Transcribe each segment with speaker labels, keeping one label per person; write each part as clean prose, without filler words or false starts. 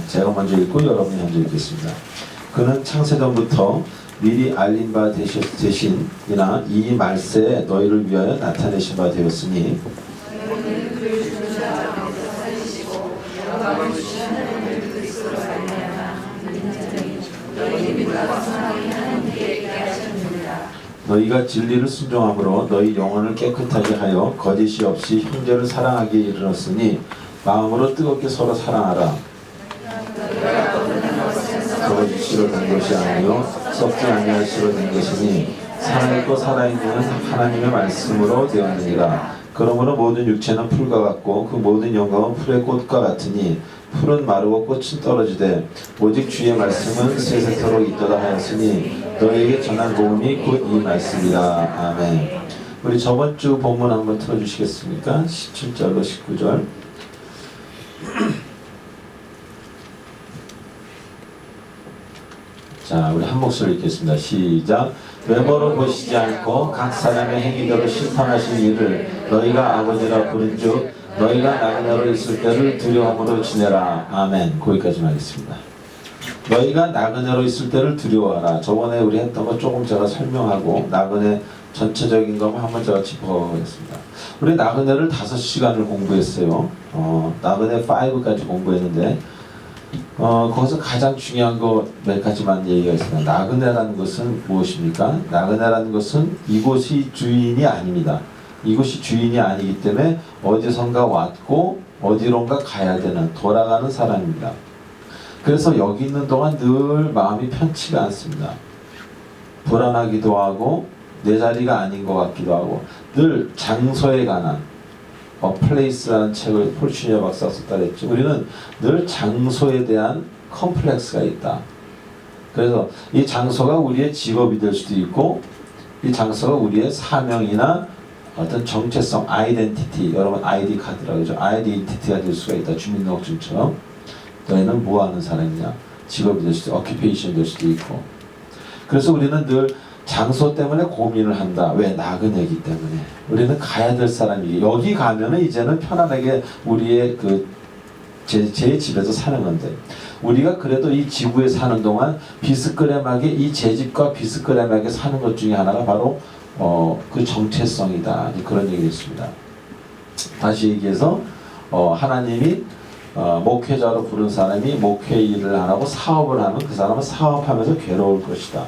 Speaker 1: 제가 먼저 읽고 여러분이 먼저 읽겠습니다. 그는 창세전부터 미리 알린 바 되신이나 이 말세에 너희를 위하여 나타내신 바 되었으니 너희가 진리를 순종함으로 너희 영혼을 깨끗하게 하여 거짓이 없이 형제를 사랑하기에 이르렀으니 마음으로 뜨겁게 서로 사랑하라. 거짓으로 된 것이 아니요 썩지 아니할 시로 된 것이니 살아있고 살아있는 하나님의 말씀으로 되었느니라. 그러므로 모든 육체는 풀과 같고 그 모든 영광은 풀의 꽃과 같으니 풀은 마르고 꽃은 떨어지되 오직 주의 말씀은 세세토록 있도다 하였으니 너희에게 전한 복음이 곧 이 말씀이라. 아멘. 우리 저번 주 본문 한번 틀어주시겠습니까? 17절로 19절. 자, 우리 한 목소리 읽겠습니다. 시작. 외모로 보시지 않고 각 사람의 행위대로 심판하실 일을 너희가 아버지라 부른즉 너희가 나그네로 있을 때를 두려움으로 지내라. 아멘. 거기까지만 하겠습니다. 너희가 나그네로 있을 때를 두려워하라. 저번에 우리 했던 거 조금 제가 설명하고 나그네 전체적인 것만 한번 제가 짚어보겠습니다. 우리 나그네를 5시간을 공부했어요. 나그네 5까지 공부했는데 거기서 가장 중요한 거 몇 가지만 얘기가 있습니다. 나그네라는 것은 무엇입니까? 나그네라는 것은 이곳이 주인이 아닙니다. 이곳이 주인이 아니기 때문에 어디선가 왔고 어디론가 가야 되는 돌아가는 사람입니다. 그래서 여기 있는 동안 늘 마음이 편치가 않습니다. 불안하기도 하고 내 자리가 아닌 것 같기도 하고 늘 장소에 관한 플레이스라는 책을 폴슈니어 박사가 썼다 그랬죠. 우리는 늘 장소에 대한 컴플렉스가 있다. 그래서 이 장소가 우리의 직업이 될 수도 있고 이 장소가 우리의 사명이나 어떤 정체성, 아이덴티티, 여러분 아이디 카드라고 하죠. 아이덴티티가 될 수가 있다. 주민등록증처럼. 너희는 뭐 하는 사람이냐? 직업이 될 수도 있고, 어큐페이션 될 수도 있고. 그래서 우리는 늘 장소 때문에 고민을 한다. 왜? 나그네이기 때문에. 우리는 가야 될 사람이기. 여기 가면은 이제는 편안하게 우리의 제 집에서 사는 건데, 우리가 그래도 이 지구에 사는 동안 비스크레막에 이 제 집과 비스크레막에 사는 것 중에 하나가 바로 그 정체성이다. 그런 얘기를 했습니다. 다시 얘기해서 하나님이 목회자로 부른 사람이 목회 일을 안 하고 사업을 하면 그 사람은 사업하면서 괴로울 것이다.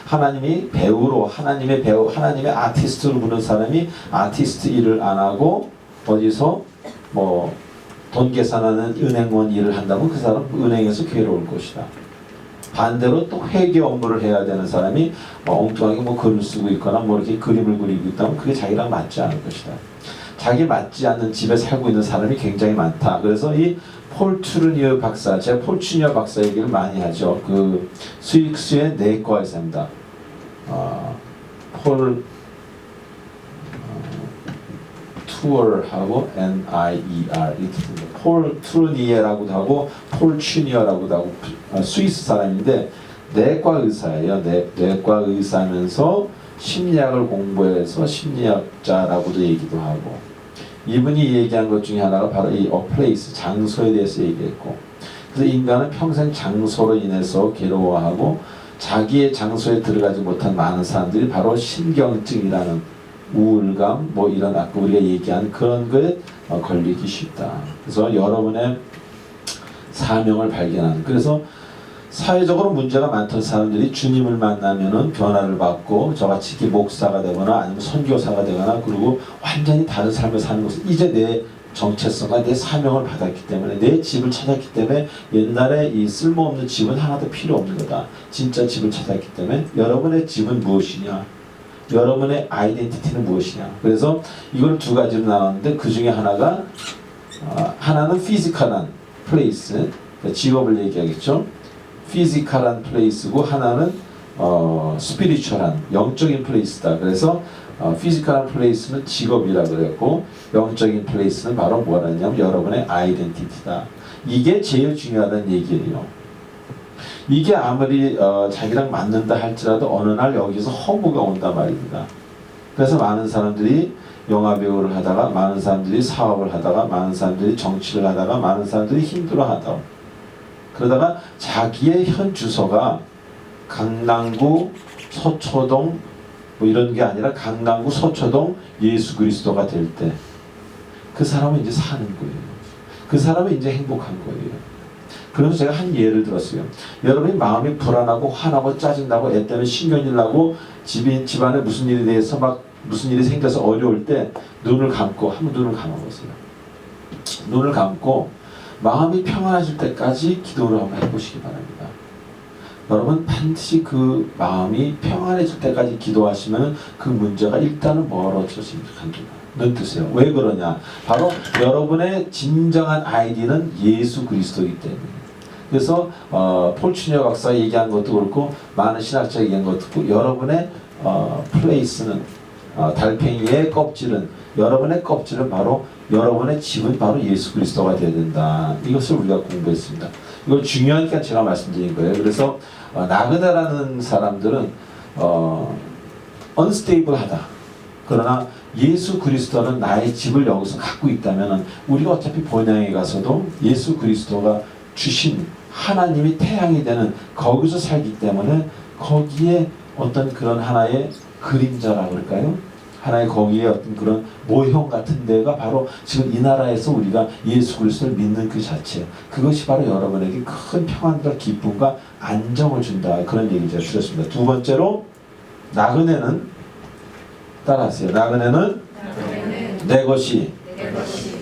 Speaker 1: 하나님이 배우로 하나님의 아티스트로 부른 사람이 아티스트 일을 안 하고 어디서 돈 계산하는 은행원 일을 한다면 그 사람은 은행에서 괴로울 것이다. 반대로 또 회계 업무를 해야 되는 사람이 엉뚱하게 글을 쓰고 있거나 이렇게 그림을 그리고 있다면 그게 자기랑 맞지 않을 것이다. 자기 맞지 않는 집에 살고 있는 사람이 굉장히 많다. 그래서 이 폴 트루니어 박사, 제가 폴 트루니어 박사 얘기를 많이 하죠. 그 스위스의 내과 의사입니다. 폴 투어하고 N-I-E-R 폴 트루니에라고도 하고 폴 튜니어라고도 하고 스위스 사람인데 내과 의사예요. 내과 의사면서 심리학을 공부해서 심리학자라고도 얘기도 하고, 이분이 얘기한 것 중에 하나가 바로 이 플레이스, 장소에 대해서 얘기했고, 그래서 인간은 평생 장소로 인해서 괴로워하고 자기의 장소에 들어가지 못한 많은 사람들이 바로 신경증이라는 우울감 이런 아까 우리가 얘기한 그런 거에 걸리기 쉽다. 그래서 여러분의 사명을 발견하는, 그래서 사회적으로 문제가 많던 사람들이 주님을 만나면은 변화를 받고 저같이 이렇게 목사가 되거나 아니면 선교사가 되거나 그리고 완전히 다른 삶을 사는 것은 이제 내 정체성과 내 사명을 받았기 때문에 내 집을 찾았기 때문에 옛날에 이 쓸모없는 집은 하나도 필요 없는 거다. 진짜 집을 찾았기 때문에 여러분의 집은 무엇이냐? 여러분의 아이덴티티는 무엇이냐? 그래서 이걸 두 가지로 나눴는데 그 중에 하나가 하나는 피지컬한 플레이스, 직업을 얘기하겠죠. 피지컬한 플레이스고 하나는 스피리추얼한 영적인 플레이스다. 그래서 피지컬한 플레이스는 직업이라 그랬고 영적인 플레이스는 바로 뭐라 했냐면 여러분의 아이덴티티다. 이게 제일 중요하다는 얘기예요. 이게 아무리 자기랑 맞는다 할지라도 어느 날 여기서 허무가 온단 말입니다. 그래서 많은 사람들이 영화배우를 하다가, 많은 사람들이 사업을 하다가, 많은 사람들이 정치를 하다가, 많은 사람들이 힘들어하다. 그러다가 자기의 현 주소가 강남구 서초동 뭐 이런 게 아니라 강남구 서초동 예수 그리스도가 될 때 그 사람은 이제 사는 거예요. 그 사람은 이제 행복한 거예요. 그래서 제가 한 예를 들었어요. 여러분이 마음이 불안하고 화나고 짜증나고 애 때문에 신경질 나고 집안에 무슨 일에 대해서 막 무슨 일이 생겨서 어려울 때 눈을 감고 한번 눈을 감아보세요. 눈을 감고 마음이 평안해질 때까지 기도를 한번 해보시기 바랍니다. 여러분 반드시 그 마음이 평안해질 때까지 기도하시면 그 문제가 일단은 멀어졌습니다. 눈 뜨세요. 왜 그러냐? 바로 여러분의 진정한 아이디는 예수 그리스도이기 때문에. 그래서 폴 추니어 박사 얘기한 것도 그렇고 많은 신학자 얘기한 것도 그렇고 여러분의 플레이스는 달팽이의 껍질은 여러분의 껍질은 바로 여러분의 집은 바로 예수 그리스도가 되어야 된다. 이것을 우리가 공부했습니다. 이거 중요하니까 제가 말씀드린 거예요. 그래서 나그네라는 사람들은 unstable하다. 그러나 예수 그리스도는 나의 집을 여기서 갖고 있다면 우리가 어차피 본향에 가서도 예수 그리스도가 주신 하나님이 태양이 되는 거기서 살기 때문에 거기에 어떤 그런 하나의 그림자라고 그럴까요? 하나의 거기에 어떤 그런 모형 같은 데가 바로 지금 이 나라에서 우리가 예수 그리스도를 믿는 그 자체, 그것이 바로 여러분에게 큰 평안과 기쁨과 안정을 준다. 그런 얘기를 제가 드렸습니다. 두 번째로 나그네는 따라하세요. 나그네는 내 것이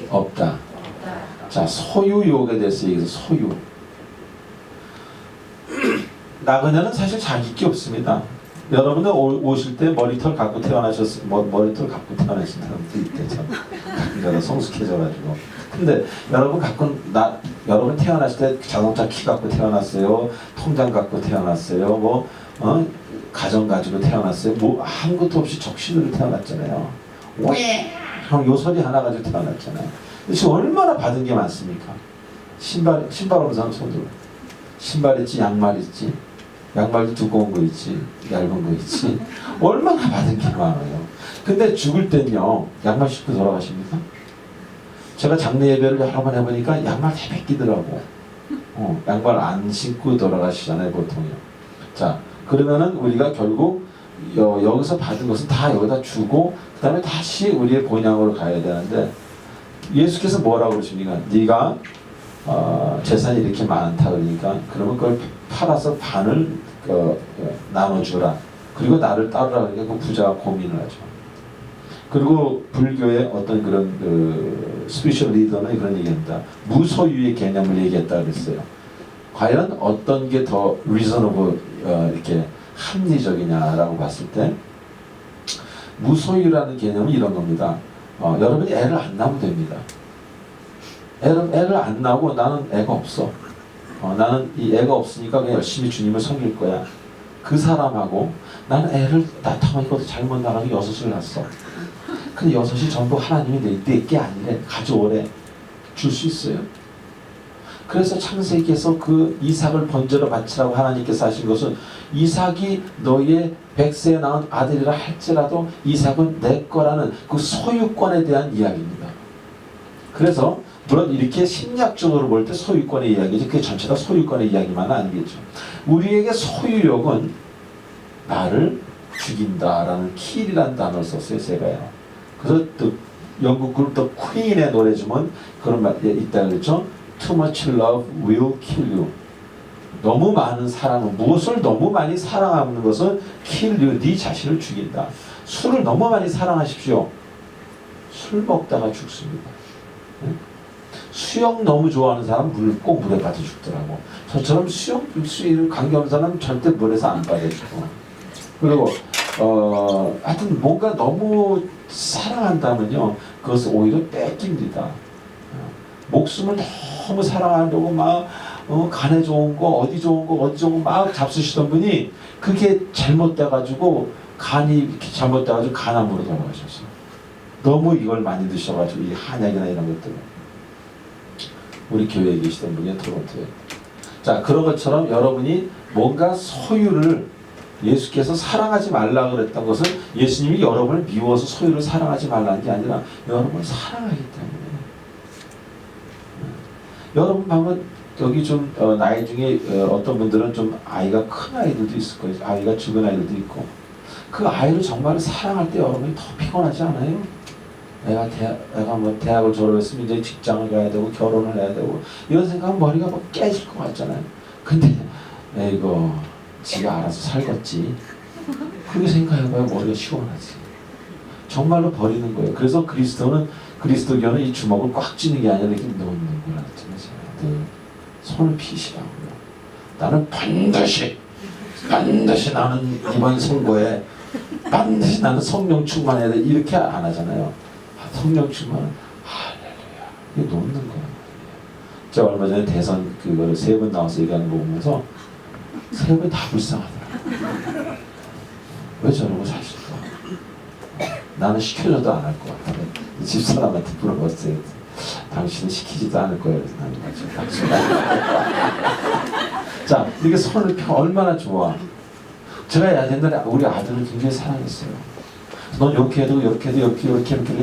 Speaker 1: 없다. 자, 소유욕에 대해서 얘기해서 소유. 나그네는 사실 자기 게 없습니다. 여러분은 오실 때 머리털 갖고 머리털 갖고 태어나신 사람도 있대죠. 가끔가다 성숙해져가지고. 근데 여러분 태어났을 때 자동차 키 갖고 태어났어요. 통장 갖고 태어났어요. 가정 가지고 태어났어요. 아무것도 없이 적신으로 태어났잖아요. 왜? 요 소리 하나 가지고 태어났잖아요. 지금 얼마나 받은 게 많습니까? 신발 없는 사람 손들어. 신발 있지, 양말 있지. 양말도 두꺼운 거 있지, 얇은 거 있지. 얼마나 받은 게 많아요. 근데 죽을 땐요, 양말 신고 돌아가십니까? 제가 장례 예배를 여러 번 해보니까 양말 다 벗기더라고. 양말 안 신고 돌아가시잖아요, 보통요. 자, 그러면은 우리가 결국 여기서 받은 것은 다 여기다 주고 그 다음에 다시 우리의 본향으로 가야 되는데 예수께서 뭐라고 그러십니까? 네가 재산이 이렇게 많다 그러니까 그러면 그걸 팔아서 반을 나눠주라. 그리고 나를 따르라 그러니까 그 부자가 고민을 하죠. 그리고 불교의 어떤 그런 스피리추얼 리더는 그런 얘기합니다. 무소유의 개념을 얘기했다 그랬어요. 과연 어떤 게 더 reasonable 이렇게 합리적이냐라고 봤을 때 무소유라는 개념은 이런 겁니다. 여러분이 애를 안 낳으면 됩니다. 애를 안 낳고 나는 애가 없어. 나는 이 애가 없으니까 그냥 열심히 주님을 섬길 거야. 그 사람하고 나는 애를 낳다가 것도 잘못 나가서 6을 낳았어. 근데 6이 전부 하나님이 내게 아니래. 가져오래. 줄 수 있어요? 그래서 창세기에서 그 이삭을 번제로 바치라고 하나님께서 하신 것은 이삭이 너의 100세에 낳은 아들이라 할지라도 이삭은 내 거라는 그 소유권에 대한 이야기입니다. 그래서 물론 이렇게 심리학적으로 볼 때 소유권의 이야기지 그게 전체 다 소유권의 이야기만은 아니겠죠. 우리에게 소유욕은 나를 죽인다라는 킬이라는 단어를 썼어요. 제가요. 그래서 또 영국 그룹 더 퀸의 노래 중은 그런 말이 있다 그랬죠. Too much love will kill you. 너무 많은 사랑은 무엇을 너무 많이 사랑하는 것은 kill you. 네 자신을 죽인다. 술을 너무 많이 사랑하십시오. 술 먹다가 죽습니다. 수영 너무 좋아하는 사람 꼭 물에 빠져 죽더라고. 저처럼 수영을 관계없는 사람은 절대 물에서 안 빠져주고. 그리고 하여튼 뭔가 너무 사랑한다면요 그것을 오히려 뺏깁니다. 목숨을 너무 사랑하려고 막 간에 좋은 거 어디 좋은 거 막 잡수시던 분이 그게 잘못돼가지고 간이 이렇게 잘못돼가지고 간암으로 돌아가셨어요. 너무 이걸 많이 드셔가지고 이 한약이나 이런 것들. 우리 교회에 계시던 분이 토론토에. 자, 그런 것처럼 여러분이 뭔가 소유를 예수께서 사랑하지 말라 그랬던 것은 예수님이 여러분을 미워서 소유를 사랑하지 말라는 게 아니라 여러분을 사랑하기 때문에. 여러분 방금 여기 좀 나이 중에 어떤 분들은 좀 아이가 큰 아이들도 있을 거예요. 아이가 죽은 아이들도 있고 그 아이를 정말 사랑할 때 여러분이 더 피곤하지 않아요? 애가 뭐 대학을 졸업했으면 이제 직장을 가야 되고 결혼을 해야 되고 이런 생각하면 머리가 뭐 깨질 것 같잖아요. 근데 이거 지가 알아서 살겠지. 그렇게 생각해봐야 머리가 시원하지. 정말로 버리는 거예요. 그래서 그리스도교는 이 주먹을 꽉 쥐는 게 아니라 이렇게 놓는구나. 손을 피시라고요. 나는 반드시 나는 이번 선거에 반드시 나는 성령 충만해야 돼. 이렇게 안 하잖아요. 성령 충만, 할렐루야. 이게 놓는 거예요. 제가 얼마 전에 대선 그거를 3번 나와서 얘기하는 거 보면서 3번 다 불쌍하더라고요. 왜 저러고 사실까? 나는 시켜줘도 안 할 것 같아. 집사람한테 물어봤어요. 당신은 시키지도 않을 거예요. 그래서 나는 당신 자, 이렇게 손을 펴 얼마나 좋아. 제가 옛날에 우리 아들을 굉장히 사랑했어요. 넌 이렇게 해도 이렇게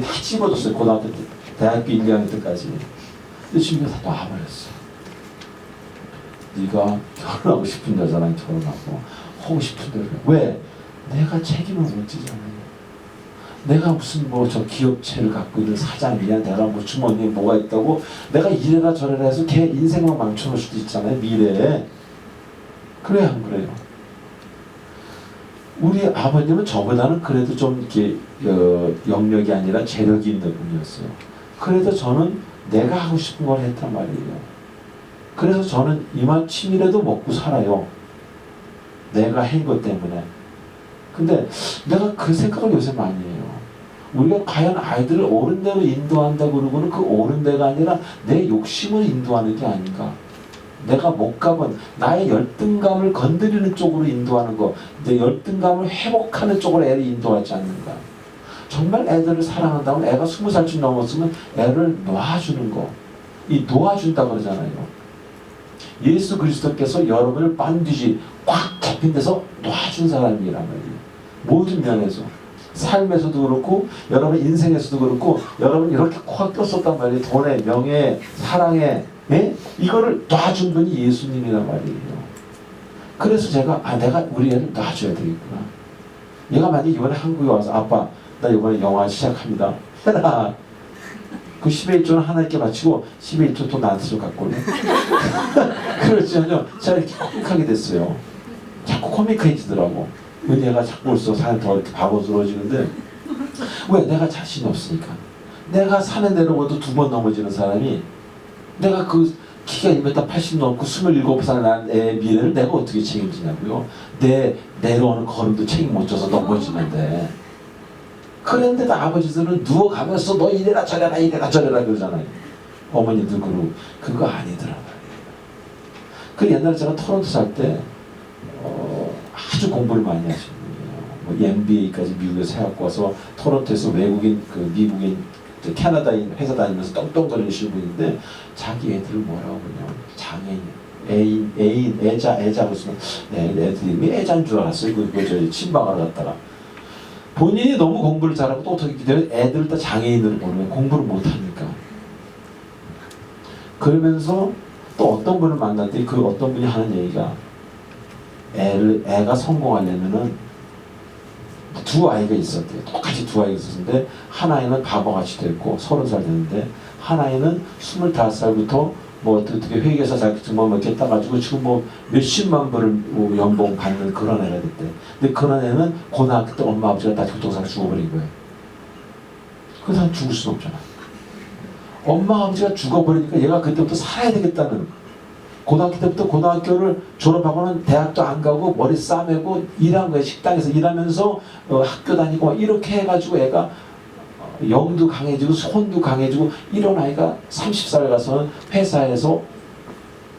Speaker 1: 다 집어줬어요. 고등학교 때, 대학교 1, 2학년 때까지. 근데 지금 다 놔버렸어. 네가 결혼하고 싶은 여자랑 결혼하고 하고 싶은 대로 해. 왜? 내가 책임을 못 지잖아요. 내가 무슨 뭐 저 기업체를 갖고 있는 사장이냐, 내가 뭐 주머니에 뭐가 있다고 내가 이래라 저래라 해서 걔 인생만 망쳐놓을 수도 있잖아요. 미래에. 그래요, 안 그래요? 우리 아버님은 저보다는 그래도 좀 이렇게 영역이 아니라 재력이 있는 분이었어요. 그래도 저는 내가 하고 싶은 걸 했단 말이에요. 그래서 저는 이만 침이라도 먹고 살아요. 내가 한 것 때문에. 근데 내가 그 생각을 요새 많이 해요. 우리가 과연 아이들을 옳은 대로 인도한다 그러고는 그 옳은 데가 아니라 내 욕심을 인도하는 게 아닌가. 내가 못 가본 나의 열등감을 건드리는 쪽으로 인도하는 거, 내 열등감을 회복하는 쪽으로 애를 인도하지 않는가. 정말 애들을 사랑한다면 애가 20살쯤 넘었으면 애를 놓아주는 거. 이 놓아준다 그러잖아요. 예수 그리스도께서 여러분을 반드시 꽉 잡힌 데서 놓아준 사람이란 말이에요. 모든 면에서. 삶에서도 그렇고 여러분 인생에서도 그렇고 여러분 이렇게 꽉 꼈었단 말이에요. 돈에, 명예에, 사랑에. 예? 이거를 놔준 분이 예수님이란 말이에요. 그래서 제가 내가 우리 애를 놔줘야 되겠구나. 얘가 만약에 이번에 한국에 와서 아빠 나 이번에 영화 시작합니다. 해라. 그 10의 1조는 하나님께 바치고 10의 1조 또 나한테 좀 갖고 올래. 그렇지만요. 제가 이렇게 코믹하게 됐어요. 자꾸 코믹해지더라고. 은혜가 자꾸 올수록 사람이 더 이렇게 바보스러워지는데 왜? 내가 자신이 없으니까. 내가 산에 내려가도 2번 넘어지는 사람이 내가 그 키가 1m 80 넘고 27살 난 애의 미래를 내가 어떻게 책임지냐고요. 내 내려오는 걸음도 책임 못 져서 넘어지는데. 그런데도 아버지들은 누워가면서 너 이래라 저래라 그러잖아요. 어머니들 그거 아니더라. 그 옛날에 제가 토론토 살 때 아주 공부를 많이 하신 분이에요. 뭐 MBA까지 미국에서 해갖고 와서 토론토에서 외국인 미국인 캐나다인 회사 다니면서 떵떵거리시는 분인데 자기 애들을 뭐라고 그러냐. 장애인, 애인, 애자 무슨 애들이 애자인 줄 알았어요. 저 친방하러 갔다가 본인이 너무 공부를 잘하고 또 어떻게 되면 애들을 다 장애인으로 보면 공부를 못하니까. 그러면서 또 어떤 분을 만났더니 그 어떤 분이 하는 얘기가 애가 성공하려면은 2 아이가 있었대요. 똑같이 2 아이가 있었는데 한 아이는 바보같이 됐고 30살 됐는데 한 아이는 25살부터 뭐 어떻게 회계사 자격증 뭐 이렇게 따가지고 지금 뭐 몇십만 불을 뭐 연봉 받는 그런 애가 됐대. 근데 그런 애는 고등학교 때 엄마 아버지가 다 교통사고 죽어버린 거예요. 그 사람 죽을 수는 없잖아. 엄마 아버지가 죽어버리니까 얘가 그때부터 살아야 되겠다는, 고등학교 때부터 고등학교를 졸업하고는 대학도 안 가고 머리 싸매고 일한 거예요. 식당에서 일하면서 학교 다니고 이렇게 해가지고 애가 영도 강해지고 손도 강해지고 이런 아이가 30살 가서는 회사에서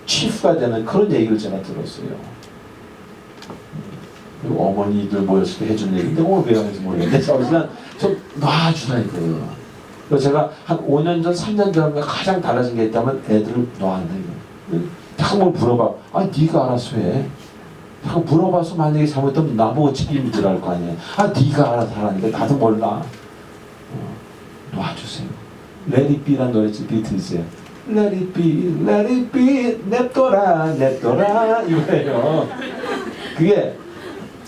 Speaker 1: 치프가 되는 그런 얘기를 제가 들었어요. 그리고 어머니들 모였을 때 해준 얘기인데 오늘 왜 하는지 모르겠는데 그냥 좀 놔주라 이거예요. 그래서 제가 한 5년 전 3년 전에 가장 달라진 게 있다면 애들을 놔한다 이거. 한번 물어봐. 아 네가 알아서 해. 자꾸 물어봐서 만약에 잘못하면 나보고 책임을 져야 할 거 아니에요. 아 네가 알아서 하라니까 나도 몰라. 놔주세요. Let it be란 노래 좀 비틀즈예요. Let it be, let it be, 냅둬라, 냅둬라 이거예요. 그게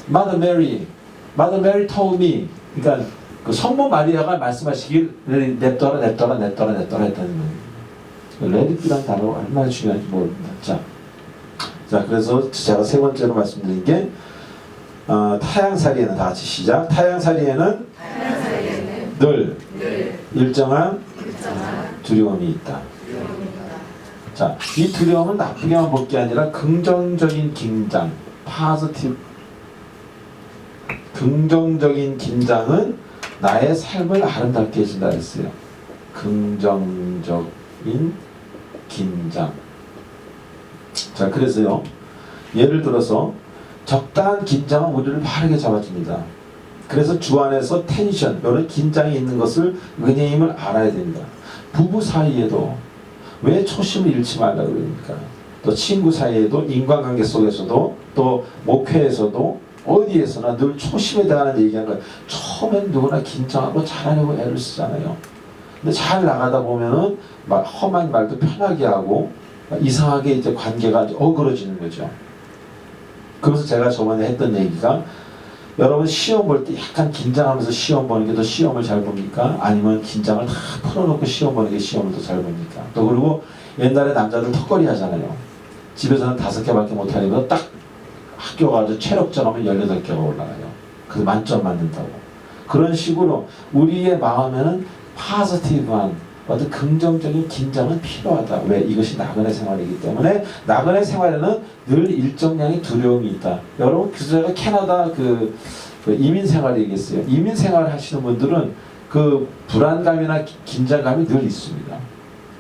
Speaker 1: Mother Mary told me. 그러니까 그 성모 마리아가 말씀하시길 냅둬라, 냅둬라, 냅둬라, 냅둬라 했다는 거예요. Let it be라는 단어가 얼마나 중요한지 모릅니다. 자, 그래서 제가 세 번째로 말씀드린 게 타향살이에는 다 같이 시작. 타향살이에는 늘 일정한 두려움이 있다. 자, 이 두려움은 나쁘게만 볼 게 아니라 긍정적인 긴장, 긍정적인 긴장은 나의 삶을 아름답게 해준다 했어요. 긍정적인 긴장. 자, 그래서요, 예를 들어서 적당한 긴장은 우리를 바르게 잡아줍니다. 그래서 주 안에서 텐션, 이런 긴장이 있는 것을 은혜임을 알아야 됩니다. 부부 사이에도 왜 초심을 잃지 말라고 그럽니까? 또 친구 사이에도, 인간관계 속에서도, 또 목회에서도, 어디에서나 늘 초심에 대한 얘기하는 거예요. 처음엔 누구나 긴장하고 잘하려고 애를 쓰잖아요. 근데 잘 나가다 보면은 막 험한 말도 편하게 하고 이상하게 이제 관계가 어그러지는 거죠. 그래서 제가 저번에 했던 얘기가, 여러분 시험 볼 때 약간 긴장하면서 시험 보는 게 더 시험을 잘 봅니까? 아니면 긴장을 다 풀어놓고 시험 보는 게 시험을 더 잘 봅니까? 또 그리고 옛날에 남자들 턱걸이 하잖아요. 집에서는 5개밖에 못하니까 딱 학교 가서 체력전 하면 18개가 올라가요. 그래서 만점 맞는다고. 그런 식으로 우리의 마음에는 파지티브한 어떤 긍정적인 긴장은 필요하다. 왜? 이것이 나그네 생활이기 때문에. 나그네 생활에는 늘 일정량의 두려움이 있다. 여러분, 그래서 제가 캐나다 그 이민 생활 얘기했어요. 이민 생활 하시는 분들은 그 불안감이나 긴장감이 늘 있습니다.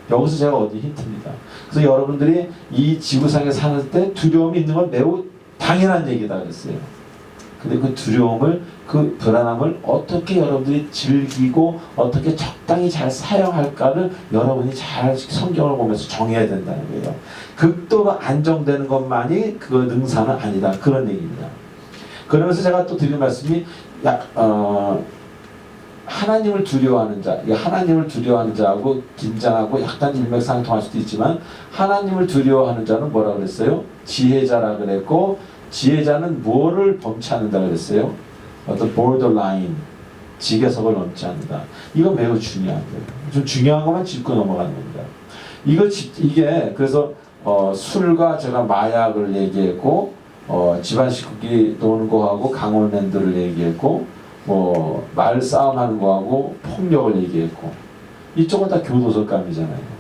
Speaker 1: 여기서 제가 얻은 힌트입니다. 그래서 여러분들이 이 지구상에 사는 때 두려움이 있는 건 매우 당연한 얘기다 그랬어요. 근데 그 두려움을, 그 불안함을 어떻게 여러분들이 즐기고 어떻게 적당히 잘 사용할까를 여러분이 잘 성경을 보면서 정해야 된다는 거예요. 극도로 안정되는 것만이 그 능사는 아니다. 그런 얘기입니다. 그러면서 제가 또 드린 말씀이 하나님을 두려워하는 자, 하나님을 두려워하는 자하고 긴장하고 약간 일맥상통할 수도 있지만, 하나님을 두려워하는 자는 뭐라 그랬어요? 지혜자라 그랬고, 지혜자는 뭐를 범치 않는다 그랬어요? 어떤 borderline, 지계석을 넘지 않는다. 이거 매우 중요한 거예요. 좀 중요한 것만 짚고 넘어가는 겁니다. 이게 그래서 술과 제가 마약을 얘기했고, 집안 식구끼리 노는 거하고 강원랜드를 얘기했고, 말싸움하는 거하고 폭력을 얘기했고, 이쪽은 다 교도소감이잖아요.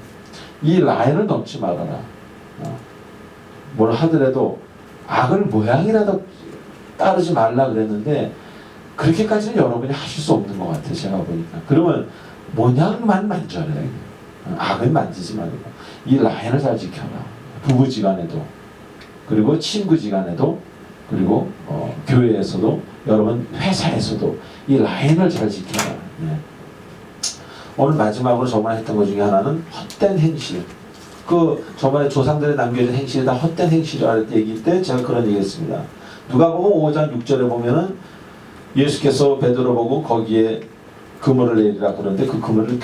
Speaker 1: 이 라인을 넘지 말아라. 뭘 하더라도 악을 모양이라도 따르지 말라 그랬는데, 그렇게까지는 여러분이 하실 수 없는 것 같아요. 제가 보니까. 그러면 모양만 만져라. 악을 만지지 말고 이 라인을 잘 지켜라. 부부지간에도, 그리고 친구지간에도, 그리고 교회에서도, 여러분 회사에서도 이 라인을 잘 지켜라. 네. 오늘 마지막으로 저번에 했던 것 중에 하나는 헛된 행실. 그 저번에 조상들이 남겨진 행실이 다 헛된 행실이라고 얘기할 때 제가 그런 얘기했습니다. 누가복음 5장 6절에 보면은 예수께서 베드로 보고 거기에 그물을 내리라 그러는데, 그 그물을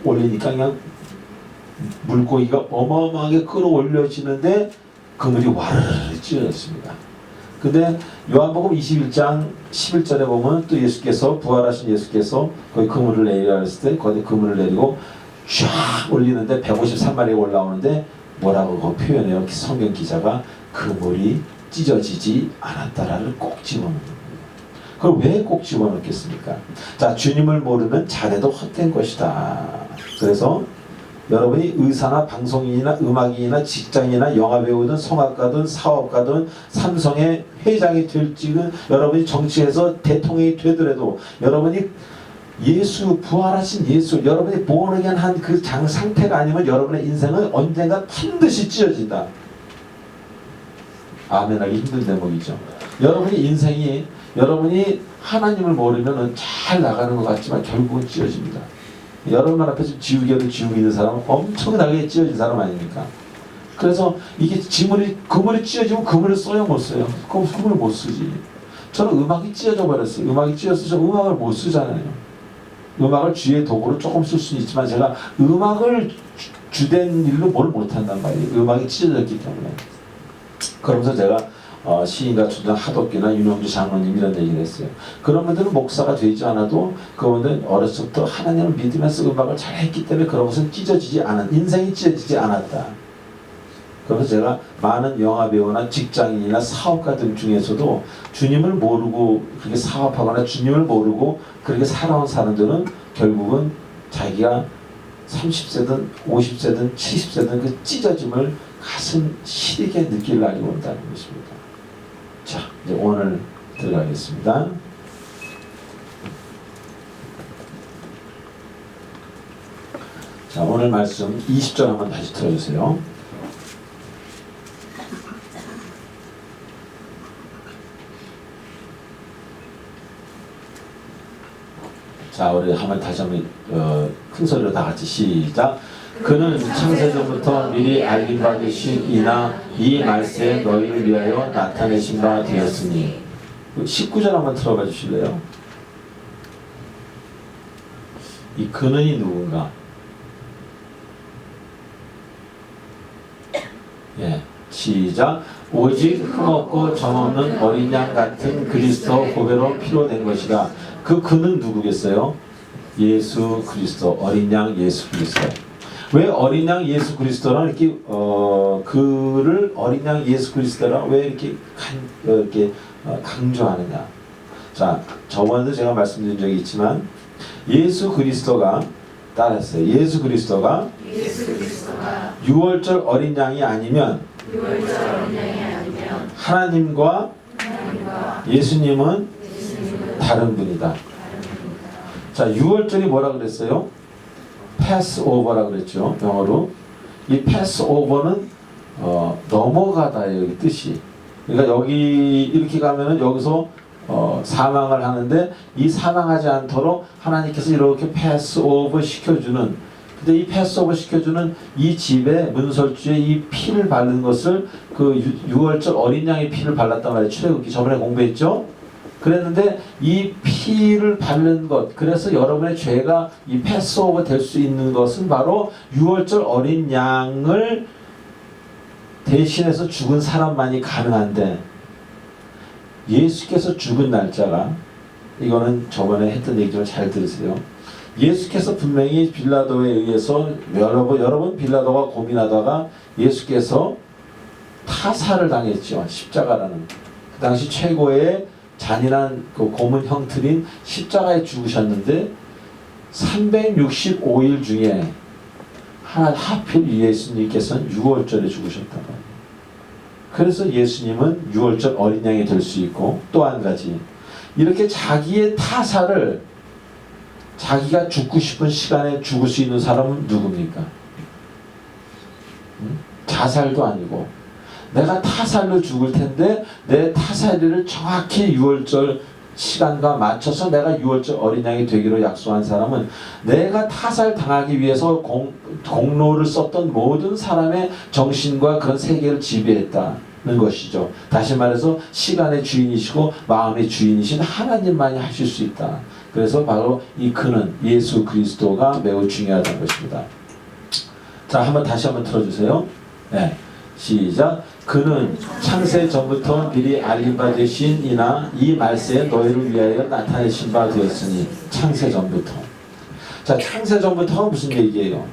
Speaker 1: 올리니까 그냥 물고기가 어마어마하게 끌어올려지는데 그물이 와르르 찢어졌습니다. 근데 요한복음 21장 11절에 보면 또 예수께서, 부활하신 예수께서 거기 그물을 내리라 했을 때 거기 그물을 내리고 쫙 올리는데 153마리가 올라오는데 뭐라고 그 표현해요? 성경 기자가 그물이 찢어지지 않았다라를 꼭 집어넣는 거예요. 그걸 왜 꼭 집어넣겠습니까? 자, 주님을 모르면 잘해도 헛된 것이다. 그래서 여러분이 의사나 방송인이나 음악인이나 직장인이나 영화배우든 성악가든 사업가든 삼성의 회장이 될지는, 여러분이 정치에서 대통령이 되더라도, 여러분이 예수, 부활하신 예수, 여러분이 born 한 그 상태가 아니면 여러분의 인생은 언젠가 힘듯이 찢어진다. 아멘하기 힘든 대목이죠. 여러분의 인생이, 여러분이 하나님을 모르면 잘 나가는 것 같지만 결국은 찢어집니다. 여러분 앞에 지금 지우개를 쥐고 있는 사람은 엄청나게 찢어진 사람 아닙니까? 그래서 이게 그물이 찢어지면 그물을 써요, 못 써요? 그물을 못 쓰지. 저는 음악이 찢어져 버렸어요. 음악이 찢어서 저 음악을 못 쓰잖아요. 음악을 주의 도구로 조금 쓸 수는 있지만 제가 음악을 주된 일로 뭘 못한단 말이에요. 음악이 찢어졌기 때문에. 그러면서 제가 시인과 초장 하덕기나 윤영주 장로님 이런 얘기를 했어요. 그런 분들은 목사가 되지 않아도 그분들은 어렸을 때부터 하나님을 믿으면서 음악을 잘 했기 때문에 그런 것은 인생이 찢어지지 않았다. 그래서 제가 많은 영화배우나 직장인이나 사업가들 중에서도 주님을 모르고 그렇게 사업하거나 주님을 모르고 그렇게 살아온 사람들은 결국은 자기가 30세든 50세든 70세든 그 찢어짐을 가슴 시리게 느낄 날이 온다는 것입니다. 자, 이제 오늘 들어가겠습니다. 자, 오늘 말씀 20절 한번 다시 들어주세요. 자, 우리 한번 다시 한번 큰 소리로 다 같이 시작. 그는 창세전부터 미리 알긴 바 되신 이나 이 말세에 너희를 위하여 나타내신 바 되었으니. 19절 한번 들어봐 주실래요? 이 그는이 누군가? 예, 시작. 오직 흠없고 점없는 어린 양 같은 그리스도 보배로 피로 된 것이라. 그 그는 누구겠어요? 예수 그리스도, 어린 양 예수 그리스도. 왜 어린 양 예수 그리스도라 이렇게 그를 어린 양 예수 그리스도라 왜 이렇게 강조하느냐? 자, 저번에도 제가 말씀드린 적이 있지만 예수 그리스도가 따랐어요. 예수 그리스도가 유월절 어린 양이 아니면 하나님과 예수님은 다른 분이다. 자, 유월절이 뭐라 그랬어요? 패스오버라 그랬죠. 영어로. 이 패스오버는 넘어가다예요. 여기 뜻이. 그러니까 여기 이렇게 가면은 여기서 사망을 하는데 이 사망하지 않도록 하나님께서 이렇게 패스오버 시켜주는. 근데 이 패스오버 시켜주는 이 집에 문설주에 이 피를 바른 것을 그 유월절 어린 양의 피를 발랐단 말이에요. 출애굽기 저번에 공부했죠. 그랬는데 이 피를 바른 것, 그래서 여러분의 죄가 이 패스오버 될 수 있는 것은 바로 유월절 어린 양을 대신해서 죽은 사람만이 가능한데 예수께서 죽은 날짜가, 이거는 저번에 했던 얘기지만 잘 들으세요. 예수께서 분명히 빌라도에 의해서 여러 번 빌라도가 고민하다가 예수께서 타살을 당했죠. 십자가라는 그 당시 최고의 잔인한 그 고문 형틀인 십자가에 죽으셨는데 365일 중에 하필 예수님께서는 6월절에 죽으셨단 말이에요. 그래서 예수님은 6월절 어린 양이 될 수 있고, 또 한 가지 이렇게 자기의 타살을 자기가 죽고 싶은 시간에 죽을 수 있는 사람은 누굽니까? 자살도 아니고 내가 타살로 죽을 텐데 내 타살일을 정확히 6월절 시간과 맞춰서 내가 6월절 어린 양이 되기로 약속한 사람은 내가 타살 당하기 위해서 공로를 썼던 모든 사람의 정신과 그런 세계를 지배했다는 것이죠. 다시 말해서 시간의 주인이시고 마음의 주인이신 하나님만이 하실 수 있다. 그래서 바로 이 그는 예수 그리스도가 매우 중요하다는 것입니다. 자, 다시 한번 들어주세요. 네, 시작. 그는 창세 전부터 미리 알린 바 되신 이나 이 말세에 너희를 위하여 나타내신 바 되었으니. 창세 전부터. 자, 창세 전부터가 무슨 얘기예요?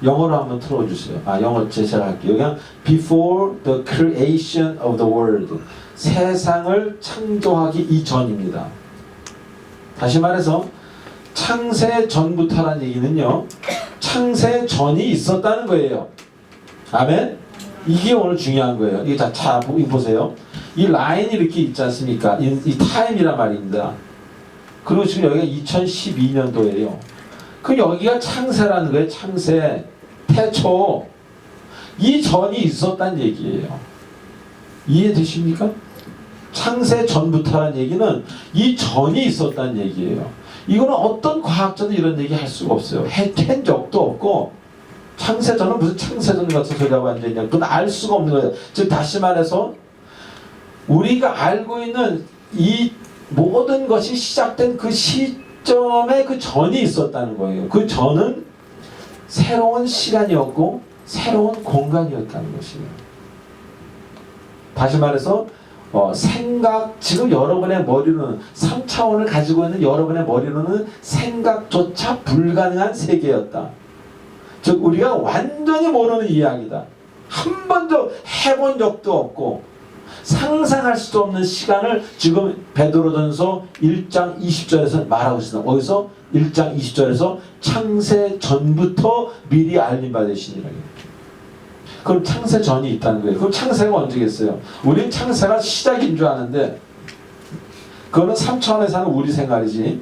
Speaker 1: 영어로 한번 틀어주세요. 영어 제가 할게요. 그냥 before the creation of the world. 세상을 창조하기 이전입니다. 다시 말해서 창세 전부터라는 얘기는요, 창세 전이 있었다는 거예요. 아멘? 이게 오늘 중요한 거예요. 이게 자, 보세요. 이 라인이 이렇게 있지 않습니까? 이 타임이란 말입니다. 그리고 지금 여기가 2012년도예요. 그 여기가 창세라는 거예요. 창세, 태초. 이 전이 있었다는 얘기예요. 이해되십니까? 창세 전부터라는 얘기는 이 전이 있었다는 얘기예요. 이거는 어떤 과학자도 이런 얘기 할 수가 없어요. 한 적도 없고, 창세전은 무슨 창세전 같은 소리하고 앉아있냐. 그건 알 수가 없는 거예요. 즉 다시 말해서 우리가 알고 있는 이 모든 것이 시작된 그 시점에 그 전이 있었다는 거예요. 그 전은 새로운 시간이었고 새로운 공간이었다는 것이에요. 다시 말해서 생각, 지금 여러분의 머리로는 3차원을 가지고 있는 여러분의 머리로는 생각조차 불가능한 세계였다. 즉 우리가 완전히 모르는 이야기다. 한 번도 해본 적도 없고 상상할 수도 없는 시간을 지금 베드로전서 1장 20절에서 말하고 있습니다. 어디서? 1장 20절에서 창세 전부터 미리 알림받으시니라. 그럼 창세 전이 있다는 거예요. 그럼 창세가 언제겠어요? 우리는 창세가 시작인 줄 아는데 그거는 3차원에서 하는 우리 생활이지.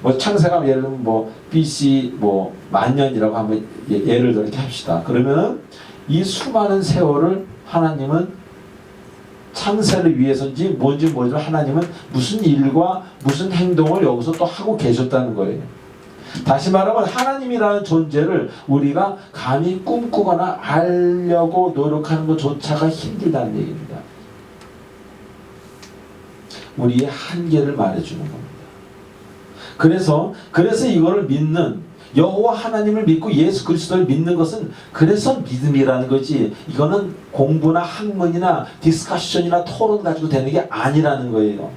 Speaker 1: 뭐 창세가 예를 들면 뭐 BC 뭐 만년이라고 한번 예를 들어 이렇게 합시다. 그러면은 이 수많은 세월을 하나님은 창세를 위해서인지 뭔지 모르지만 하나님은 무슨 일과 무슨 행동을 여기서 또 하고 계셨다는 거예요. 다시 말하면 하나님이라는 존재를 우리가 감히 꿈꾸거나 알려고 노력하는 것조차가 힘들다는 얘기입니다. 우리의 한계를 말해주는 겁니다. 그래서 이거를 믿는 여호와 하나님을 믿고 예수 그리스도를 믿는 것은 그래서 믿음이라는 거지, 이거는 공부나 학문이나 디스커션이나 토론 가지고 되는 게 아니라는 거예요.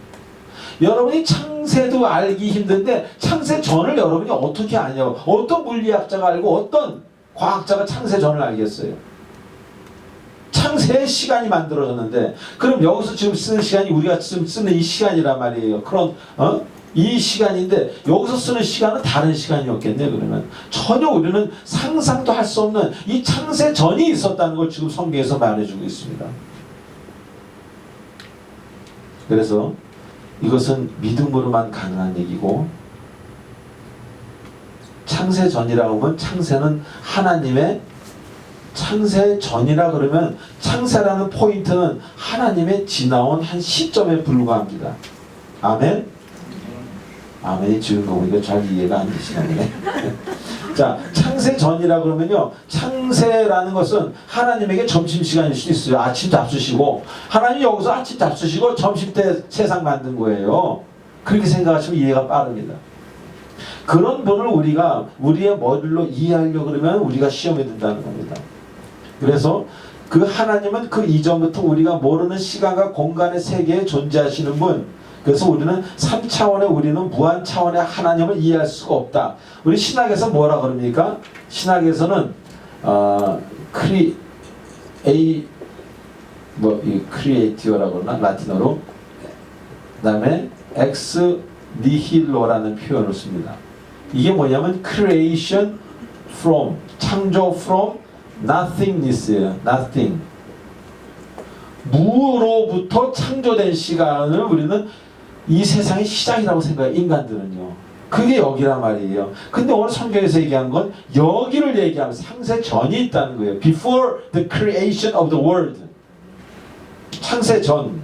Speaker 1: 여러분이 창세도 알기 힘든데 창세 전을 여러분이 어떻게 아냐고. 어떤 물리학자가 알고 어떤 과학자가 창세 전을 알겠어요? 창세의 시간이 만들어졌는데 그럼 여기서 지금 쓰는 시간이 우리가 지금 쓰는 이 시간이란 말이에요. 그런 이 시간인데 여기서 쓰는 시간은 다른 시간이었겠네. 그러면 전혀 우리는 상상도 할 수 없는 이 창세 전이 있었다는 걸 지금 성경에서 말해주고 있습니다. 그래서 이것은 믿음으로만 가능한 얘기고, 창세 전이라고 하면 창세는 하나님의 창세 전이라 그러면 창세라는 포인트는 하나님의 지나온 한 시점에 불과합니다. 아멘? 아멘이 지은 거 보니까 잘 이해가 안 되시네. 자, 창세 전이라 그러면요, 창세라는 것은 하나님에게 점심시간일 수도 있어요. 아침 잡수시고, 하나님 여기서 아침 잡수시고 점심 때 세상 만든 거예요. 그렇게 생각하시면 이해가 빠릅니다. 그런 분을 우리가 우리의 머리로 이해하려고 그러면 우리가 시험에 든다는 겁니다. 그래서 그 하나님은 그 이전부터 우리가 모르는 시간과 공간의 세계에 존재하시는 분, 그래서 우리는 3차원의 우리는 무한 차원의 하나님을 이해할 수가 없다. 우리 신학에서 뭐라 그럽니까? 신학에서는 크리에이티어라고 그러나 라틴어로. 그 다음에 엑스 니힐로라는 표현을 씁니다. 이게 뭐냐면 creation from, 창조 from nothingness예요. nothing. 무로부터 창조된 시간을 우리는 이 세상의 시작이라고 생각해요. 인간들은요. 그게 여기란 말이에요. 근데 오늘 성경에서 얘기한 건 여기를 얘기하면 창세 전이 있다는 거예요. Before the creation of the world. 창세 전.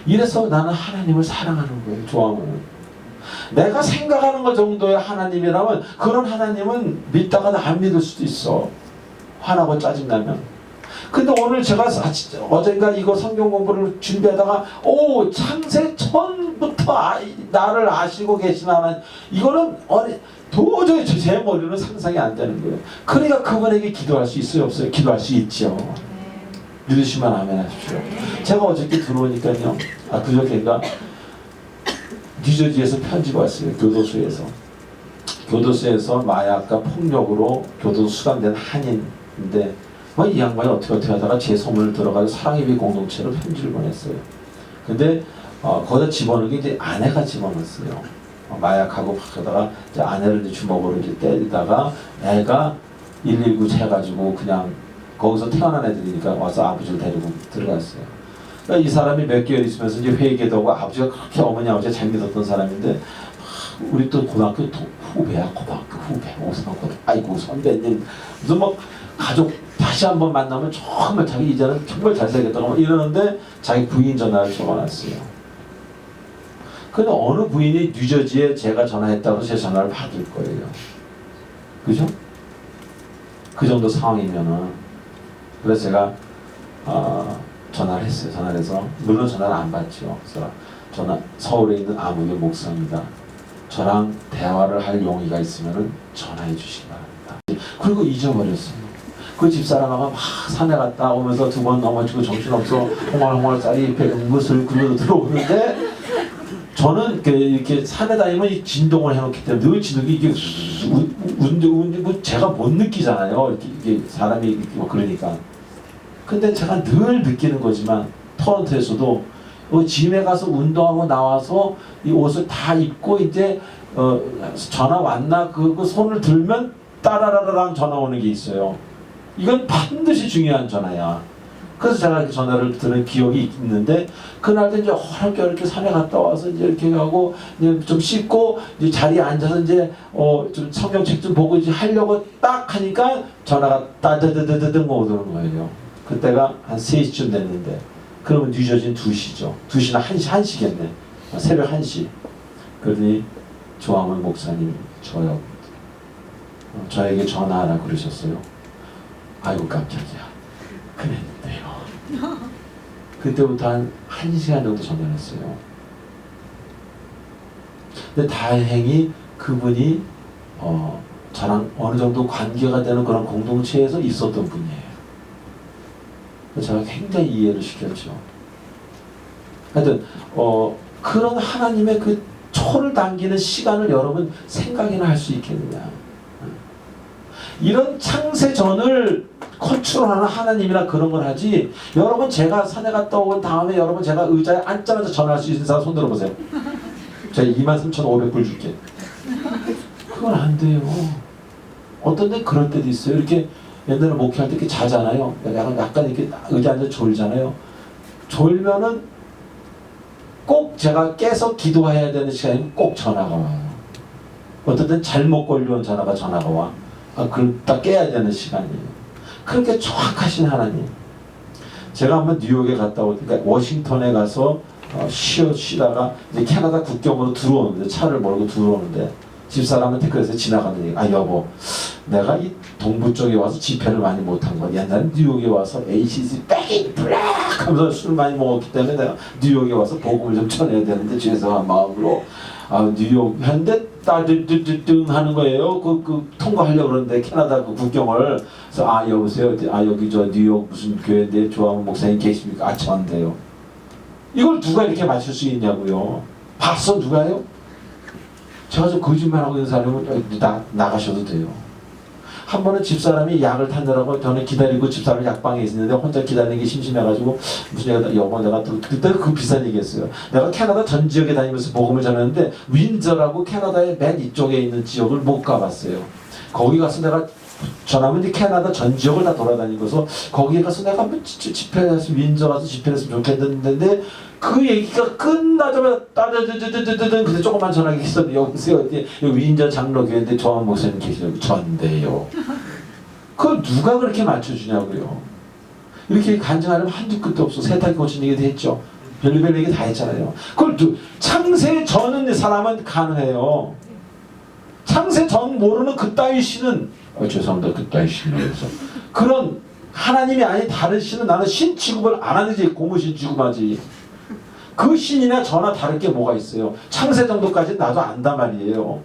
Speaker 1: 이래서 나는 하나님을 사랑하는 거예요. 좋아하면. 내가 생각하는 것 정도의 하나님이라면 그런 하나님은 믿다가 안 믿을 수도 있어. 화나고 짜증나면. 근데 오늘 제가 어젠가 이거 성경 공부를 준비하다가 창세 전부터 나를 아시고 계신 하나님, 이거는 도저히 제 머리로는 상상이 안 되는 거예요. 그러니까 그분에게 기도할 수 있어요, 없어요? 기도할 수 있죠. 믿으시면 아멘 하십시오. 제가 어저께 들어오니까요, 그저께인가 뉴저지에서 편지가 왔어요. 교도소에서 마약과 폭력으로 교도소 수감된 한인인데 이 양반이 어떻게 하다가 제 소문을 들어가지고 사랑의 비 공동체로 편지를 보냈어요. 근데 거기다 집어넣은 게 이제 아내가 집어넣었어요. 마약하고 하다가 이제 아내를 이제 주먹으로 이제 때리다가 애가 119 해가지고 그냥 거기서 태어난 애들이니까 와서 아버지를 데리고 들어갔어요. 그러니까 이 사람이 몇 개월 있으면서 이제 회개도 하고, 아버지가 그렇게 어머니 아버지가 잘 믿었던 사람인데, 우리 또 고등학교 후배야, 고등학교 후배, 아이고 선배님, 무슨 막 가족 다시 한번 만나면 정말 자기 이제는 정말 잘 살겠다고 이러는데 자기 부인 전화를 적어놨어요. 근데 어느 부인이 뉴저지에 제가 전화했다고 제 전화를 받을 거예요. 그죠? 그 정도 상황이면은. 그래서 제가 전화를 했어요. 전화를 해서, 물론 전화를 안 받죠. 그래서 서울에 있는 아무개 목사입니다. 저랑 대화를 할 용의가 있으면 전화해 주시기 바랍니다. 그리고 잊어버렸어요. 그 집사람하고 막 산에 갔다 오면서 2번 넘어지고 정신없어 홍알홍알 쌀이 옆에 은것을 굴러 들어오는데 저는 이렇게 산에 다니면 진동을 해놓기 때문에 늘 진동이 이게 뭐 제가 못 느끼잖아요. 이게 사람이 뭐 그러니까. 근데 제가 늘 느끼는 거지만 토론토에서도 짐에 가서 운동하고 나와서 이 옷을 다 입고 이제 전화 왔나 그 손을 들면 따라라라랑 전화 오는 게 있어요. 이건 반드시 중요한 전화야. 그래서 제가 이렇게 전화를 들은 기억이 있는데 그날도 이제 어렵게 산에 갔다 와서 이제 이렇게 하고 이제 좀 씻고 이제 자리에 앉아서 이제 좀 성경책 좀 보고 이제 하려고 딱 하니까 전화가 따드드드드등 오는 거예요. 그때가 한 3시쯤 됐는데 그러면 늦어진 2시죠. 2시나 1시겠네. 새벽 1시. 그러더니 조항원 목사님 저에게 전화하라 그러셨어요. 아이고 깜짝이야. 그랬는데요. 그때부터 한 1시간 정도 전화했어요. 근데 다행히 그분이 저랑 어느 정도 관계가 되는 그런 공동체에서 있었던 분이에요. 제가 굉장히 이해를 시켰죠. 하여튼 그런 하나님의 그 초를 당기는 시간을 여러분 생각이나 할 수 있겠느냐. 이런 창세전을 컨트롤하는 하나님이나 그런 걸 하지. 여러분 제가 산에 갔다 온 다음에 여러분 제가 의자에 앉자마자 전화할 수 있는 사람 손 들어보세요. 제가 23,500불 줄게. 그건 안 돼요. 어떤 데 그럴 때도 있어요. 이렇게 옛날에 목회할 때 이렇게 자잖아요. 약간 이렇게 의자에 앉아 졸잖아요. 졸면은 꼭 제가 깨서 기도해야 되는 시간에 꼭 전화가 와요. 어떤 때는 잘못 걸려온 전화가 와. 그럼 딱 깨야 되는 시간이에요. 그렇게 정확하신 하나님. 제가 한번 뉴욕에 갔다 오니까 워싱턴에 가서 쉬다가 이제 캐나다 국경으로 들어오는데 차를 몰고 들어오는데 집사람한테 그래서 지나가는 얘기. 여보, 내가 이 동부 쪽에 와서 집회를 많이 못한 거야. 옛날에 뉴욕에 와서 ACC 백인 블랙 하면서 술 많이 먹었기 때문에 내가 뉴욕에 와서 복음을 좀 전해야 되는데 죄송한 마음으로 뉴욕 현대 따뜻뜨뜨 하는 거예요. 그 통과하려고 그러는데 캐나다 그 국경을. 그래서 여보세요. 여기 저 뉴욕 무슨 교회인데 조항원 목사님 계십니까? 전데요. 이걸 누가 이렇게 맞출 수 있냐고요. 봤어 누가요? 제가 좀 거짓말하고 있는 사람은 나가셔도 돼요. 한 번은 집사람이 약을 타느라고 저는 기다리고 집사람이 약방에 있었는데 혼자 기다리는 게 심심해가지고 무슨 얘기가 여보 내가 또 그때 그 비싼 얘기했어요. 내가 캐나다 전 지역에 다니면서 복음을 전했는데 윈저라고 캐나다의 맨 이쪽에 있는 지역을 못 가봤어요. 거기 가서 내가 전하면 이제 캐나다 전 지역을 다 돌아다니고서 거기에 가서 내가 한번 집회에서 윈저 가서 집회를 했으면 좋겠는데 그 얘기가 끝나자마자 따드드드드드든 근데 조금만 전화기 있었는데 여기서 윈저 장로교회인데 조항원 목사님 계시죠? 전데요. 그걸 누가 그렇게 맞춰주냐고요. 이렇게 간증하려면 한두 끝도 없어. 세탁기 고친 얘기도 했죠. 별의별 얘기 다 했잖아요. 그걸 창세 전은 사람은 가능해요. 창세 전 모르는 그따위 신은 죄송합니다. 그따위 신이라서 그런 하나님이 아닌 다른 신은 나는 신 취급을 안 하는지 고무신 취급하지. 그 신이나 저나 다를 게 뭐가 있어요. 창세 정도까지 나도 안단 말이에요.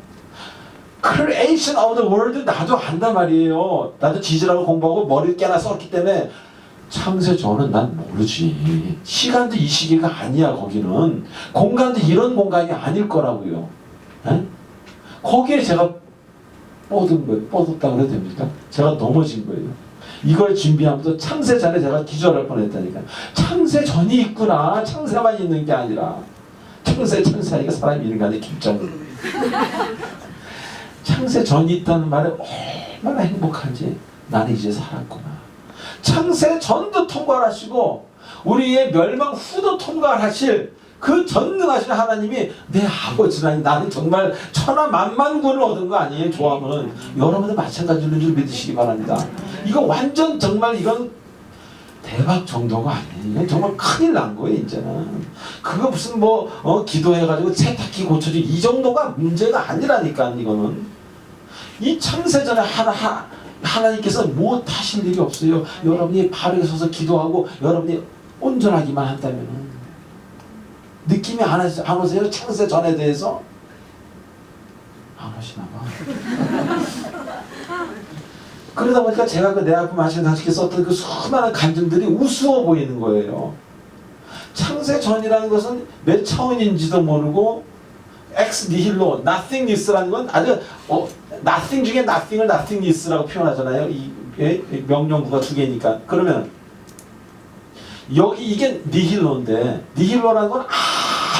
Speaker 1: Creation of the world 나도 안단 말이에요. 나도 지질하고 공부하고 머리를 깨나 썼기 때문에 창세 전은 난 모르지. 시간도 이 시기가 아니야. 거기는 공간도 이런 공간이 아닐 거라고요. 에? 거기에 제가 뻗은 거예요. 뻗었다 그래도 됩니까? 제가 넘어진 거예요. 이걸 준비하면서 창세 전에 제가 기절할 뻔했다니까. 창세 전이 있구나. 창세만 있는 게 아니라 창세하니까 사람이 이런 게 아니라 김장군. 창세 전이 있다는 말에 얼마나 행복한지 나는 이제 살았구나. 창세 전도 통과하시고 우리의 멸망 후도 통과하실 그 전능하신 하나님이 내 아버지라니. 나는 정말 천하만만군을 얻은 거 아니에요. 조함은 여러분도 마찬가지로 좀 믿으시기 바랍니다. 이거 완전 정말 이건 대박 정도가 아니에요. 이건 정말 큰일 난 거예요. 이제는 그거 무슨 기도해가지고 세탁기 고쳐주 이 정도가 문제가 아니라니까. 이거는 이 창세전에 하나님께서 못하실 일이 없어요. 여러분이 바르게 서서 기도하고 여러분이 온전하기만 한다면. 느낌이 안 오세요? 창세 전에 대해서? 안 오시나 봐. 그러다 보니까 제가 그 내 아픔 하시는 당시에 썼던 그 수많은 간증들이 우스워 보이는 거예요. 창세 전이라는 것은 몇 차원인지도 모르고 ex nihilo, nothingness라는 건 아주 nothing 중에 nothing을 nothingness라고 표현하잖아요. 이 명령구가 두 개니까. 그러면 여기 이게 nihilo인데 nihilo라는 건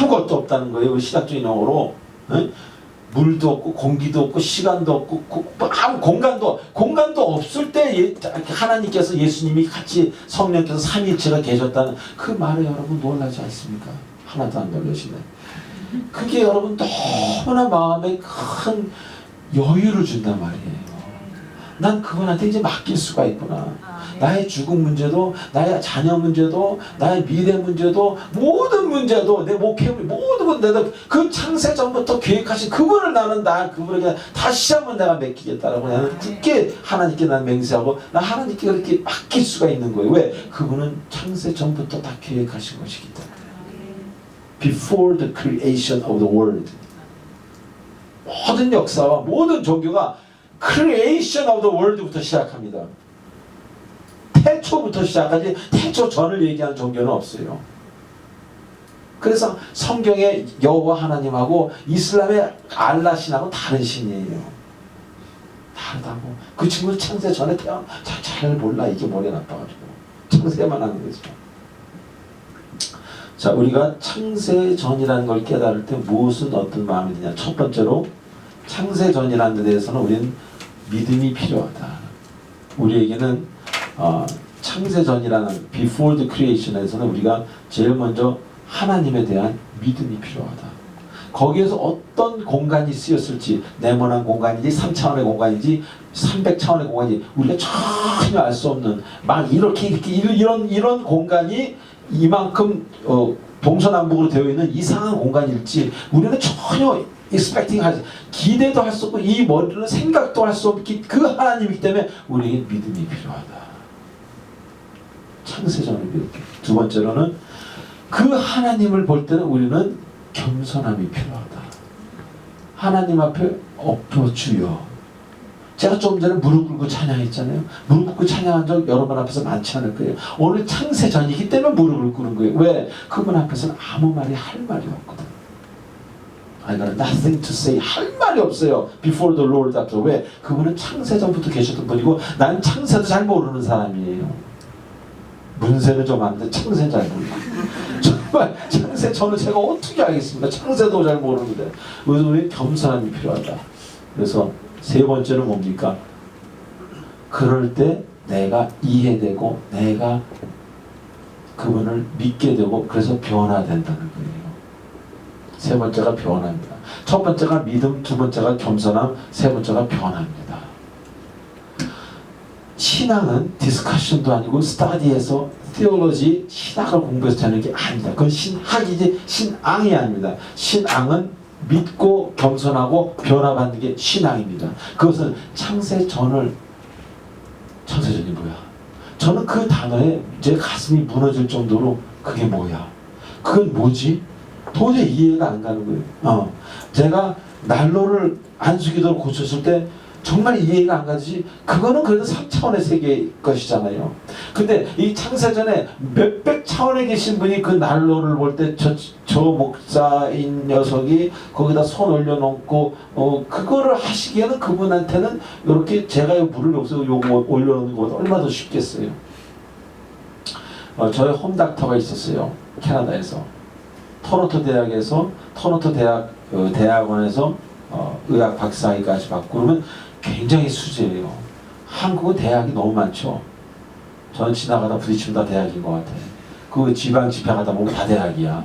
Speaker 1: 아무것도 없다는 거예요. 시각적인 영어로. 물도 없고 공기도 없고 시간도 없고 아무 공간도 없을 때 하나님께서 예수님이 같이 성령께서 삼위일체가 계셨다는 그 말에 여러분 놀라지 않습니까? 하나도 안 놀라시네. 그게 여러분 너무나 마음에 큰 여유를 준단 말이에요. 난 그분한테 이제 맡길 수가 있구나. 나의 죽음 문제도, 나의 자녀 문제도, 나의 미래 문제도, 모든 문제도, 내 목회 모든 문제도 그 창세 전부터 계획하신 그분을 나는 그분에게 다시 한번 내가 맡기겠다라고 나는 굳게 하나님께 난 맹세하고 나 하나님께 그렇게 맡길 수가 있는 거예요. 왜? 그분은 창세 전부터 다 계획하신 것이기 때문에. Before the creation of the world. 모든 역사와 모든 종교가 creation of the world부터 시작합니다. 태초부터 시작하지 태초 전을 얘기하는 종교는 없어요. 그래서 성경의 여호와 하나님하고 이슬람의 알라 신하고 다른 신이에요. 다르다고. 그 친구는 창세 전에 잘 몰라. 이게 머리가 나빠가지고 창세만 하는 거죠. 자, 우리가 창세 전이라는 걸 깨달을 때 무엇은 어떤 마음이 드냐. 첫 번째로 창세 전이라는 데 대해서는 우리는 믿음이 필요하다. 우리에게는 창세 전이라는 before the creation에서는 우리가 제일 먼저 하나님에 대한 믿음이 필요하다. 거기에서 어떤 공간이 쓰였을지, 네모난 공간인지 3차원의 공간인지 300차원의 공간인지 우리가 전혀 알 수 없는 막 이렇게 이런 공간이 이만큼 동서남북으로 되어 있는 이상한 공간일지 우리는 전혀 expecting 하지 기대도 할 수 없고 이 머리로는 생각도 할 수 없기 그 하나님이기 때문에 우리에게 믿음이 필요하다. 창세전을 믿을게. 두 번째로는 그 하나님을 볼 때는 우리는 겸손함이 필요하다. 하나님 앞에 엎어 주여. 제가 좀 전에 무릎 꿇고 찬양했잖아요. 무릎 꿇고 찬양한 적 여러분 앞에서 많지 않을 거예요. 오늘 창세전이기 때문에 무릎을 꿇은 거예요. 왜? 그분 앞에서는 아무 말이 할 말이 없거든. I got nothing to say. 할 말이 없어요. Before the Lord after. 왜? 그분은 창세전부터 계셨던 분이고 난 창세도 잘 모르는 사람이에요. 문세는 좀 아는데 창세는 잘 모르고. 정말 창세 저는 제가 어떻게 알겠습니까? 창세도 잘 모르는데. 그래서 우리 겸손함이 필요하다. 그래서 세 번째는 뭡니까? 그럴 때 내가 이해되고 내가 그분을 믿게 되고 그래서 변화된다는 거예요. 세 번째가 변화입니다. 첫 번째가 믿음, 두 번째가 겸손함, 세 번째가 변화입니다. 신앙은 디스커션도 아니고 스타디에서 theology, 신학을 공부해서 되는 게 아닙니다. 그건 신학이지 신앙이 아닙니다. 신앙은 믿고 겸손하고 변화받는 게 신앙입니다. 그것은 창세전이 뭐야? 저는 그 단어에 제 가슴이 무너질 정도로 그게 뭐야? 그건 뭐지? 도저히 이해가 안 가는 거예요. 제가 난로를 안수기도를 고쳤을 때 정말 이해가 안 가듯이 그거는 그래도 3차원의 세계의 것이잖아요. 근데 이 창세전에 몇백 차원에 계신 분이 그 난로를 볼 때 저 목사인 녀석이 거기다 손 올려놓고 그거를 하시기에는 그분한테는 이렇게 제가 물을 여기서 요거 올려놓는 것보다 얼마나 더 쉽겠어요. 저의 홈닥터가 있었어요. 캐나다에서. 토론토 대학에서 토론토 대학원에서 의학 박사학위까지 받고 그러면 굉장히 수제예요. 한국은 대학이 너무 많죠. 저는 지나가다 부딪히면 다 대학인 것 같아요. 그 지방 집회 가다 보면 다 대학이야.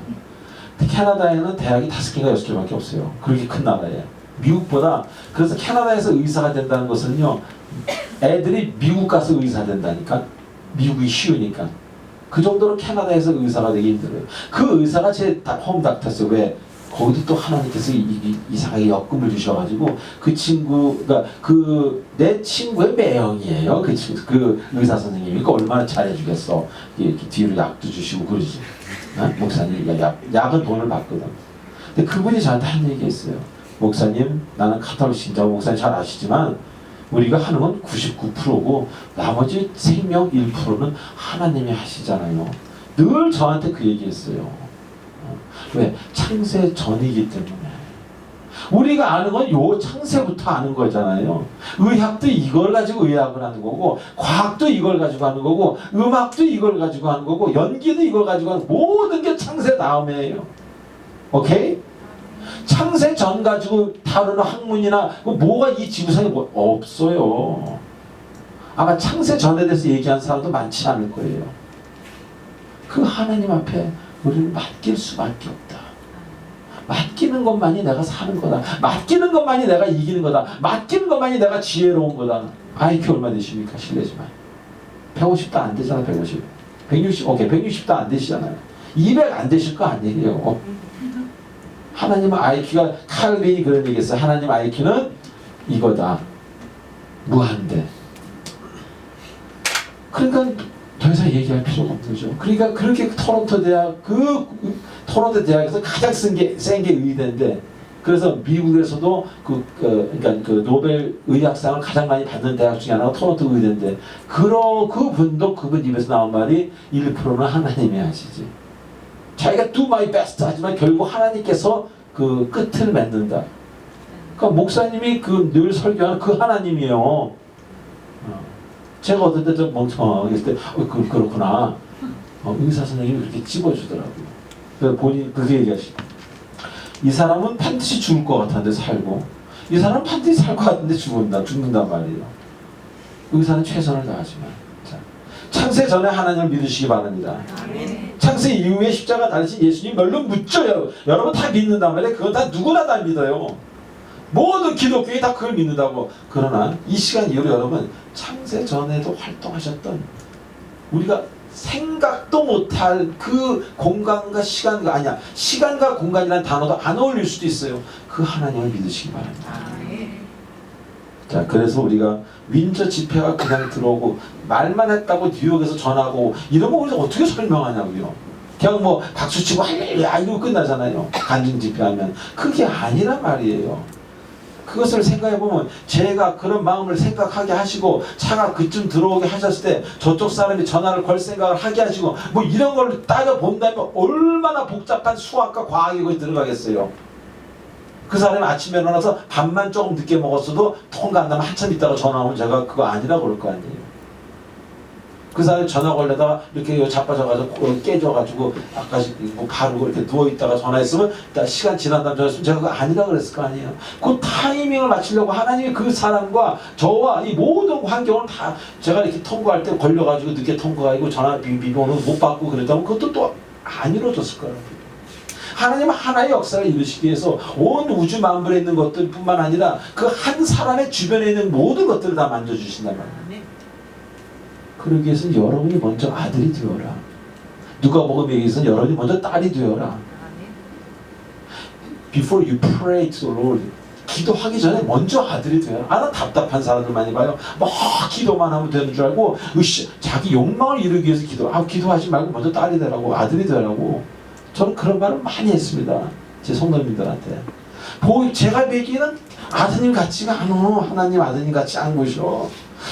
Speaker 1: 캐나다에는 대학이 5개가 6개밖에 없어요. 그렇게 큰 나라에. 미국보다 그래서 캐나다에서 의사가 된다는 것은요. 애들이 미국 가서 의사 된다니까. 미국이 쉬우니까. 그 정도로 캐나다에서 의사가 되기 힘들어요. 그 의사가 제 홈닥터였어요. 왜? 거기도 또 하나님께서 이상하게 역금을 주셔가지고 그 친구가 내 친구의 매형이에요. 그 의사 선생님이 얼마나 잘해주겠어. 이렇게 뒤로 약도 주시고 그러지. 목사님 약은 돈을 받거든. 근데 그분이 저한테 한 얘기 했어요. 목사님, 나는 카톨릭 신자고 목사님 잘 아시지만 우리가 하는 건 99%고 나머지 생명 1%는 하나님이 하시잖아요. 늘 저한테 그 얘기했어요. 왜? 창세 전이기 때문에. 우리가 아는 건 요 창세부터 아는 거잖아요. 의학도 이걸 가지고 의학을 하는 거고, 과학도 이걸 가지고 하는 거고, 음악도 이걸 가지고 하는 거고, 연기도 이걸 가지고 하는 모든 게 창세 다음에예요. 오케이? 창세 전 가지고 다루는 학문이나 뭐가 이 지구상에 뭐 없어요. 아마 창세 전에 대해서 얘기한 사람도 많지 않을 거예요. 그 하나님 앞에 우리를 맡길 수밖에 없다. 맡기는 것만이 내가 사는 거다. 맡기는 것만이 내가 이기는 거다. 맡기는 것만이 내가 지혜로운 거다. IQ 얼마 되십니까? 실례지만 150도 안 되잖아. 150 160 오케이 160도 안 되시잖아요. 200 안 되실 거 아니에요. 하나님은 IQ가 칼빈이 그런 얘기했어요. 하나님 IQ는 이거다. 무한대. 그러니까 더 이상 얘기할 필요가 없는 거죠. 그러니까 그렇게 토론토 대학 토론토 대학에서 가장 센 게 의대인데, 그래서 미국에서도 그러니까 그 노벨 의학상을 가장 많이 받는 대학 중에 하나가 토론토 의대인데, 그분 입에서 나온 말이 1%는 하나님이 하시지. 자기가 do my best 하지만 결국 하나님께서 그 끝을 맺는다. 그러니까 목사님이 늘 설교하는 그 하나님이에요. 제가 어떨 때 좀 멍청하게 했을 때 그렇구나. 의사 선생님이 그렇게 찝어주더라고요. 그래서 본인이 그렇게 얘기하시고, 이 사람은 반드시 죽을 것 같았는데 살고, 이 사람은 반드시 살 것 같은데 죽는단 말이에요. 의사는 최선을 다하지만. 자, 창세 전에 하나님을 믿으시기 바랍니다. 창세 이후에 십자가 달리신 예수님 멸로 묻죠. 여러분 다 믿는단 말이에요. 그건 다 누구나 다 믿어요. 모든 기독교인이 다 그걸 믿는다고. 그러나 이 시간 이후로 여러분, 창세 전에도 활동하셨던, 우리가 생각도 못할 그 공간과 시간과, 아니야, 시간과 공간이라는 단어도 안 어울릴 수도 있어요. 그 하나님을 믿으시기 바랍니다. 자, 그래서 우리가 윈저 집회가 그냥 들어오고 말만 했다고 뉴욕에서 전하고 이런 거 우리가 어떻게 설명하냐고요. 그냥 뭐 박수치고 할렐루야 이러고 끝나잖아요. 간증 집회하면. 그게 아니란 말이에요. 그것을 생각해보면, 제가 그런 마음을 생각하게 하시고 차가 그쯤 들어오게 하셨을 때 저쪽 사람이 전화를 걸 생각을 하게 하시고 뭐 이런 걸 따져본다면 얼마나 복잡한 수학과 과학이 거기 들어가겠어요. 그 사람이 아침에 일어나서 밥만 조금 늦게 먹었어도 통과 안 나면 한참 있다가 전화 오면 제가 그거 아니라고 그럴 거 아니에요. 그 사람이 전화 걸려다가 이렇게 자빠져가지고 깨져가지고 아까 뭐 바르고 이렇게 누워있다가 전화했으면 시간 지난 다음에 전화했으면 제가 그거 아니라 그랬을 거 아니에요. 그 타이밍을 맞추려고 하나님이 그 사람과 저와 이 모든 환경을 다, 제가 이렇게 통과할 때 걸려가지고 늦게 통과하고 전화 비번호 못 받고 그랬다면 그것도 또 안 이루어졌을 거라고. 하나님은 하나의 역사를 이루시기 위해서 온 우주 만물에 있는 것들 뿐만 아니라 그 한 사람의 주변에 있는 모든 것들을 다 만져주신단 말이에요. 그러기 위해서는 여러분이 먼저 아들이 되어라. 누가복음에 의해서는 여러분이 먼저 딸이 되어라. Before you pray to the Lord, 기도하기 전에 먼저 아들이 되어라. 나 답답한 사람들 많이 봐요. 막 기도만 하면 되는 줄 알고 자기 욕망을 이루기 위해서 기도하지 말고 먼저 딸이 되라고, 아들이 되라고. 저는 그런 말을 많이 했습니다. 제 성도님들한테. 제가 보기에는 아드님 같지가 않아. 하나님 아드님 같지 않은 것이요.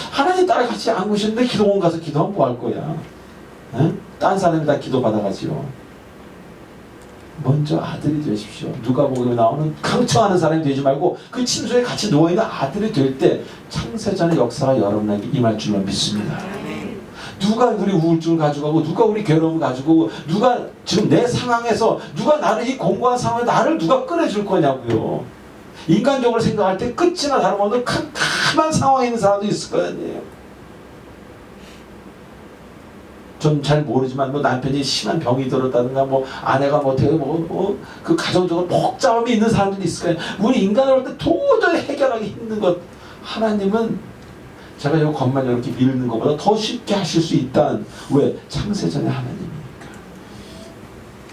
Speaker 1: 하나님 딸 같이 안 보시는데 기도원 가서 기도하면 뭐 할 거야? 에? 딴 사람이 다 기도 받아가지요. 먼저 아들이 되십시오. 누가복음에 나오는 강청하는 사람이 되지 말고 그 침소에 같이 누워있는 아들이 될 때 창세전의 역사가 여러분에게 임할 줄로 믿습니다. 누가 우리 우울증을 가지고, 누가 우리 괴로움을 가지고, 누가 지금 내 상황에서, 누가 나를 이 공고한 상황에 나를 누가 끌어줄 거냐고요. 인간적으로 생각할 때 끝이나 다름없는 캄캄한 상황에 있는 사람도 있을 거 아니에요. 좀 잘 모르지만 뭐 남편이 심한 병이 들었다든가 뭐 아내가 뭐 어떻게 그 가정적으로 복잡함이 있는 사람들이 있을 거예요. 우리 인간으로 볼 때 도저히 해결하기 힘든 것, 하나님은 제가 이 것만 이렇게 밀는 것보다 더 쉽게 하실 수 있다는, 왜? 창세전의 하나님이니까.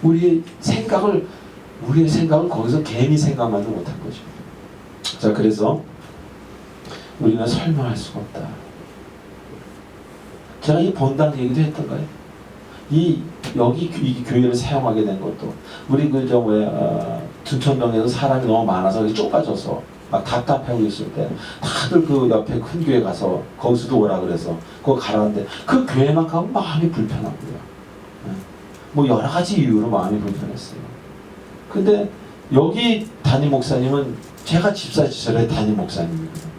Speaker 1: 우리의 생각을 거기서 개미 생각만도 못한 거죠. 자, 그래서 우리는 설명할 수가 없다. 제가 이 본당 얘기도 했던가요? 여기 이 교회를 사용하게 된 것도, 우리 둔천동에서 사람이 너무 많아서 좁아져서 막 답답하고 있을 때 다들 그 옆에 큰 교회 가서 거기서도 오라 그래서 그거 가라는데 그 교회만 가면 마음이 불편한 거예요. 뭐 여러 가지 이유로 마음이 불편했어요. 근데 여기 담임 목사님은 제가 집사지절의 담임 목사님이거든요.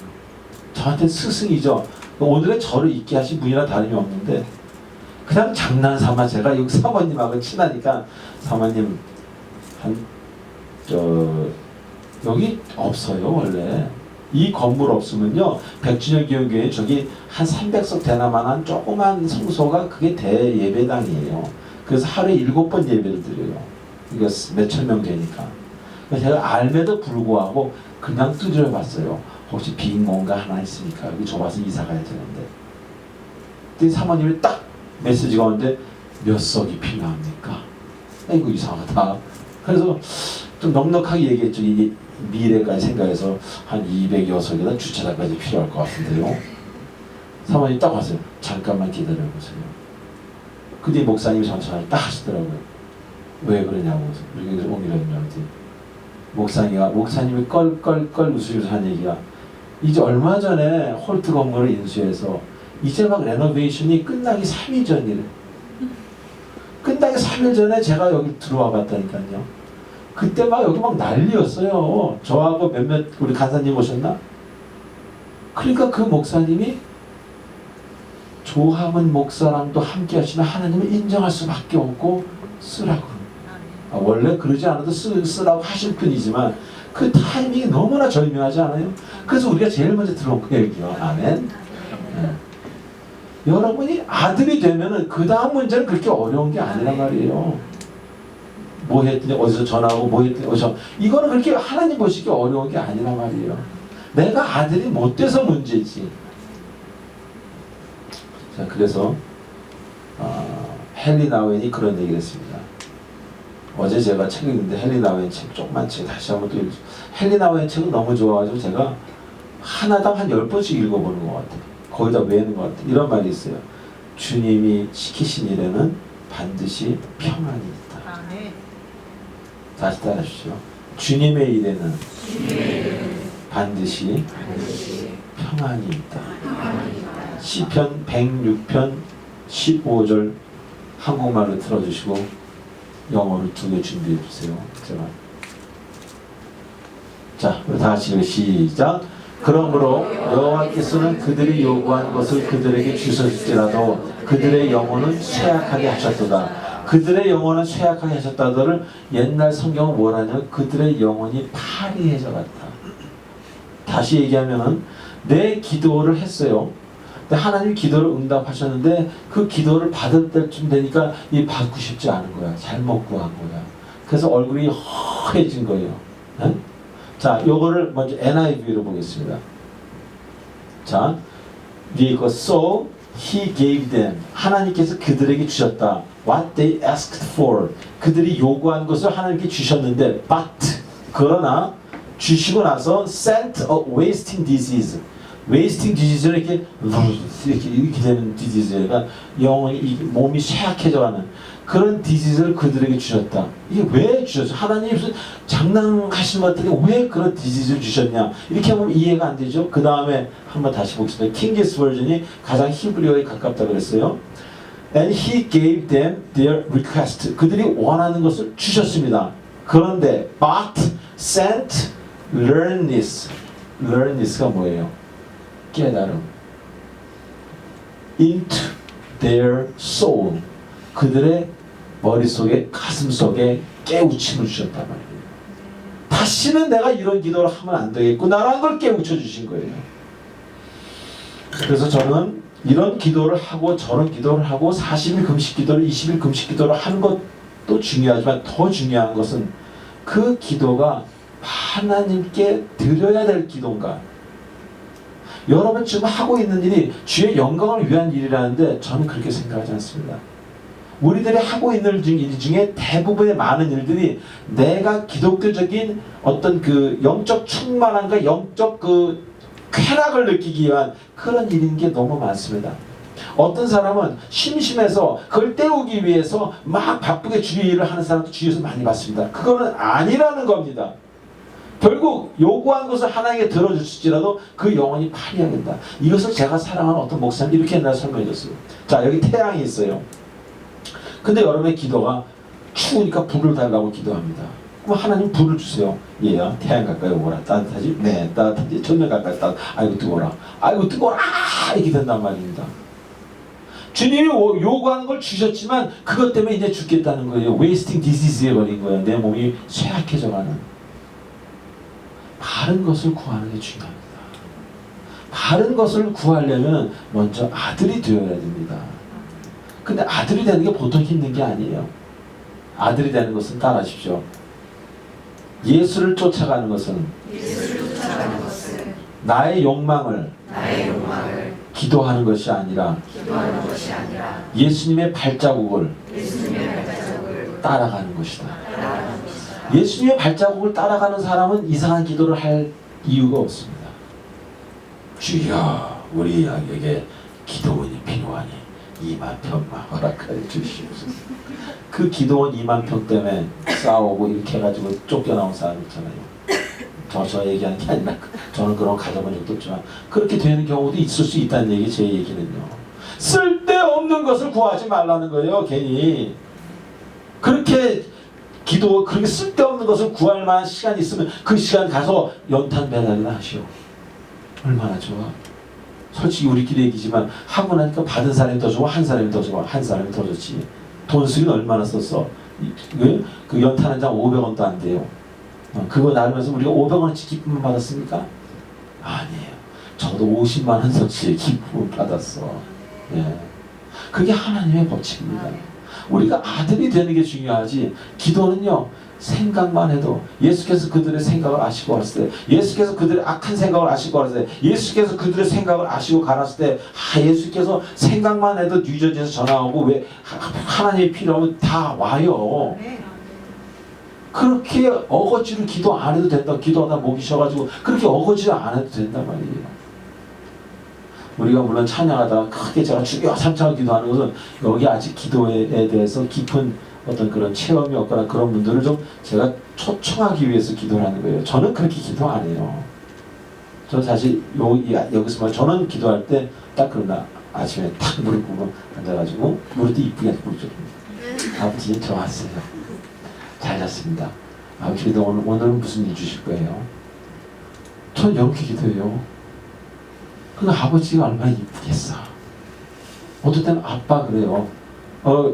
Speaker 1: 저한테 스승이죠. 오늘의 저를 있게 하신 분이라 다름이 없는데 그냥 장난삼아 제가 여기 사모님하고 친하니까 사모님 여기 없어요 원래. 이 건물 없으면요 백준영 기독교회 저기 한 300석 되나만한 조그만 성소가 그게 대예배당이에요. 그래서 하루에 7번 예배를 드려요. 이거 몇천 명 되니까. 제가 알매도 불구하고 그냥 두드려 봤어요. 혹시 빈 공간 하나 있으니까 여기 좁아서 이사 가야 되는데. 그때 사모님이 딱 메시지가 오는데 몇 석이 필요합니까? 이거 이상하다. 그래서 좀 넉넉하게 얘기했죠. 이게 미래까지 생각해서 한 200여석이나 주차장까지 필요할 것 같은데요. 사모님이 딱 왔어요. 잠깐만 기다려보세요. 근데 목사님이 전화를 딱 하시더라고요. 왜 그러냐고. 그래서 옹기라님한테 목사님이 껄껄껄 웃으면서 한 얘기가 이제 얼마 전에 홀트 건물을 인수해서 이제 막 레노베이션이 끝나기 3일 전이래. 끝나기 3일 전에 제가 여기 들어와 봤다니까요. 그때 막 여기 막 난리였어요. 저하고 몇몇 우리 간사님 오셨나? 그러니까 그 목사님이 조함은 목사랑도 함께 하시면 하나님을 인정할 수밖에 없고 쓰라고. 원래 그러지 않아도 쓰라고 하실 뿐이지만 그 타이밍이 너무나 절묘하지 않아요? 그래서 우리가 제일 먼저 들어온 거예요. 여기요. 아멘. 네. 여러분이 아들이 되면은 그 다음 문제는 그렇게 어려운 게 아니란 말이에요. 뭐 했더니 어디서 전화하고 뭐 했더니 어디서 이거는 그렇게 하나님 보시기 어려운 게 아니란 말이에요. 내가 아들이 못 돼서 문제지. 자, 그래서 헨리 나우엔이 그런 얘기를 했습니다. 어제 제가 책 읽는데 헨리 나우엔 책 조그만 책 다시 한번 또 읽죠. 헨리 나우엔 책은 너무 좋아가지고 제가 하나당 한 10번씩 읽어보는 것 같아요. 거의 다 외우는 것 같아요. 이런 말이 있어요. 주님이 시키신 일에는 반드시 평안이 있다. 아, 네. 다시 따라하시죠. 주님의 일에는 반드시 평안이 있다. 시편 106편 15절 한국말로 틀어주시고 영어로 2개 준비해 주세요. 자, 우리 다 같이 시작. 그러므로 여호와께서는 그들이 요구한 것을 그들에게 주셨을지라도 그들의 영혼은 쇠약하게 하셨도다. 그들의 영혼은 쇠약하게 하셨다더를 옛날 성경은 뭐라냐면 그들의 영혼이 파리해져 갔다. 다시 얘기하면은 내 기도를 했어요. 근데 하나님 기도를 응답하셨는데 그 기도를 받을 때쯤 되니까 이 받고 싶지 않은 거야. 잘못 구한 거야. 그래서 얼굴이 허해진 거예요. 네? 자, 요거를 먼저 NIV로 보겠습니다. 자, 위에 거 so he gave them. 하나님께서 그들에게 주셨다. What they asked for. 그들이 요구한 것을 하나님께 주셨는데 but 그러나 주시고 나서 sent a wasting disease. 웨이스팅 디지즈는 이렇게 되는 디지즈가 영혼이 몸이 쇠약해져가는 그런 디지즈를 그들에게 주셨다. 이게 왜 주셨어? 하나님 무슨 장난하시는 것 같은데 왜 그런 디지즈를 주셨냐? 이렇게 하면 이해가 안 되죠. 그 다음에 한번 다시 보겠습니다. 킹게스 버전이 가장 히브리어에 가깝다 그랬어요. And he gave them their request. 그들이 원하는 것을 주셨습니다. 그런데 but sent learnness. learnness가 뭐예요? 깨달음. into their soul. 그들의 머릿속에 가슴속에 깨우침을 주셨단 말이에요. 다시는 내가 이런 기도를 하면 안 되겠구나라는 걸 깨우쳐 주신 거예요. 그래서 저는 이런 기도를 하고 저런 기도를 하고 40일 금식 기도를 20일 금식 기도를 하는 것도 중요하지만 더 중요한 것은 그 기도가 하나님께 드려야 될 기도인가. 여러분 지금 하고 있는 일이 주의 영광을 위한 일이라는데 저는 그렇게 생각하지 않습니다. 우리들이 하고 있는 일 중에 대부분의 많은 일들이 내가 기독교적인 어떤 그 영적 충만함과 영적 그 쾌락을 느끼기 위한 그런 일인 게 너무 많습니다. 어떤 사람은 심심해서 그걸 때우기 위해서 막 바쁘게 주의 일을 하는 사람도 주위에서 많이 봤습니다. 그거는 아니라는 겁니다. 결국 요구한 것을 하나님께 들어줄지라도 그 영혼이 파리해야 된다. 이것을 제가 사랑하는 어떤 목사님 이렇게 옛날에 설명해 줬어요. 자, 여기 태양이 있어요. 근데 여러분의 기도가 추우니까 불을 달라고 기도합니다. 그럼 하나님 불을 주세요. 얘야, 태양 가까이 오거라. 따뜻하지? 네, 따뜻하지. 천년 가까이 아이고 뜨거워라. 아이고 뜨거워라. 이렇게 된단 말입니다. 주님이 요구하는 걸 주셨지만 그것 때문에 이제 죽겠다는 거예요. 웨이스팅 디시즈에 걸린 거예요. 내 몸이 쇠약해져가는. 바른 것을 구하는 게 중요합니다. 바른 것을 구하려면 먼저 아들이 되어야 됩니다. 근데 아들이 되는 게 보통 힘든 게 아니에요. 아들이 되는 것은 따라하십시오. 예수를 쫓아가는 것은 나의 욕망을 기도하는 것이 아니라 예수님의 발자국을 따라가는 것이다. 예수님의 발자국을 따라가는 사람은 이상한 기도를 할 이유가 없습니다. 주여 우리에게 기도원이 필요하니 2만 평만 허락하여 주시옵소서. 그 기도원 2만 평 때문에 싸우고 이렇게 해가지고 쫓겨나온 사람 있잖아요. 저 얘기하는 게 아니라 저는 그런 가져본 적도 없지만 그렇게 되는 경우도 있을 수 있다는 얘기 제 얘기는요. 쓸데없는 것을 구하지 말라는 거예요. 괜히 그렇게 그렇게 쓸데없는 것을 구할 만한 시간이 있으면 그 시간 가서 연탄 배달이나 하시오. 얼마나 좋아. 솔직히 우리끼리 얘기지만 하고 나니까 받은 사람이 더 좋아, 한 사람이 더 좋아, 한 사람이 더 좋지. 돈 쓰기는 얼마나 썼어. 그 연탄 한 장 500원도 안 돼요. 그거 나누면서 우리가 500원어치 기쁨을 받았습니까? 아니에요. 저도 50만 원어치 기쁨을 받았어. 예. 그게 하나님의 법칙입니다. 우리가 아들이 되는 게 중요하지. 기도는요, 생각만 해도 예수께서 그들의 생각을 아시고 갔을 때, 예수께서 그들의 악한 생각을 아시고 갔을 때, 예수께서 그들의 생각을 아시고 가랐을 때, 예수께서 생각만 해도 뉴저지에서 전화 오고 왜 하나님이 필요하면 다 와요. 그렇게 어거지로 기도 안 해도 된다. 기도하다 목이 쉬어가지고 그렇게 어거지로 안 해도 된단 말이에요. 우리가 물론 찬양하다가 크게 제가 주여 삼창을 기도하는 것은 여기 아직 기도에 대해서 깊은 어떤 그런 체험이 없거나 그런 분들을 좀 제가 초청하기 위해서 기도를 하는 거예요. 저는 그렇게 기도 안 해요. 저 사실 여기서 말 저는 기도할 때 딱 그러나 아침에 탁 무릎 꿇고 앉아가지고 무릎도 이쁘게 꿇죠. 아버지 저 왔어요. 잘 잤습니다. 아버지 오늘은 무슨 일 주실 거예요? 전 이렇게 기도해요. 그 아버지가 얼마나 이쁘겠어. 어떨 때는 아빠 그래요.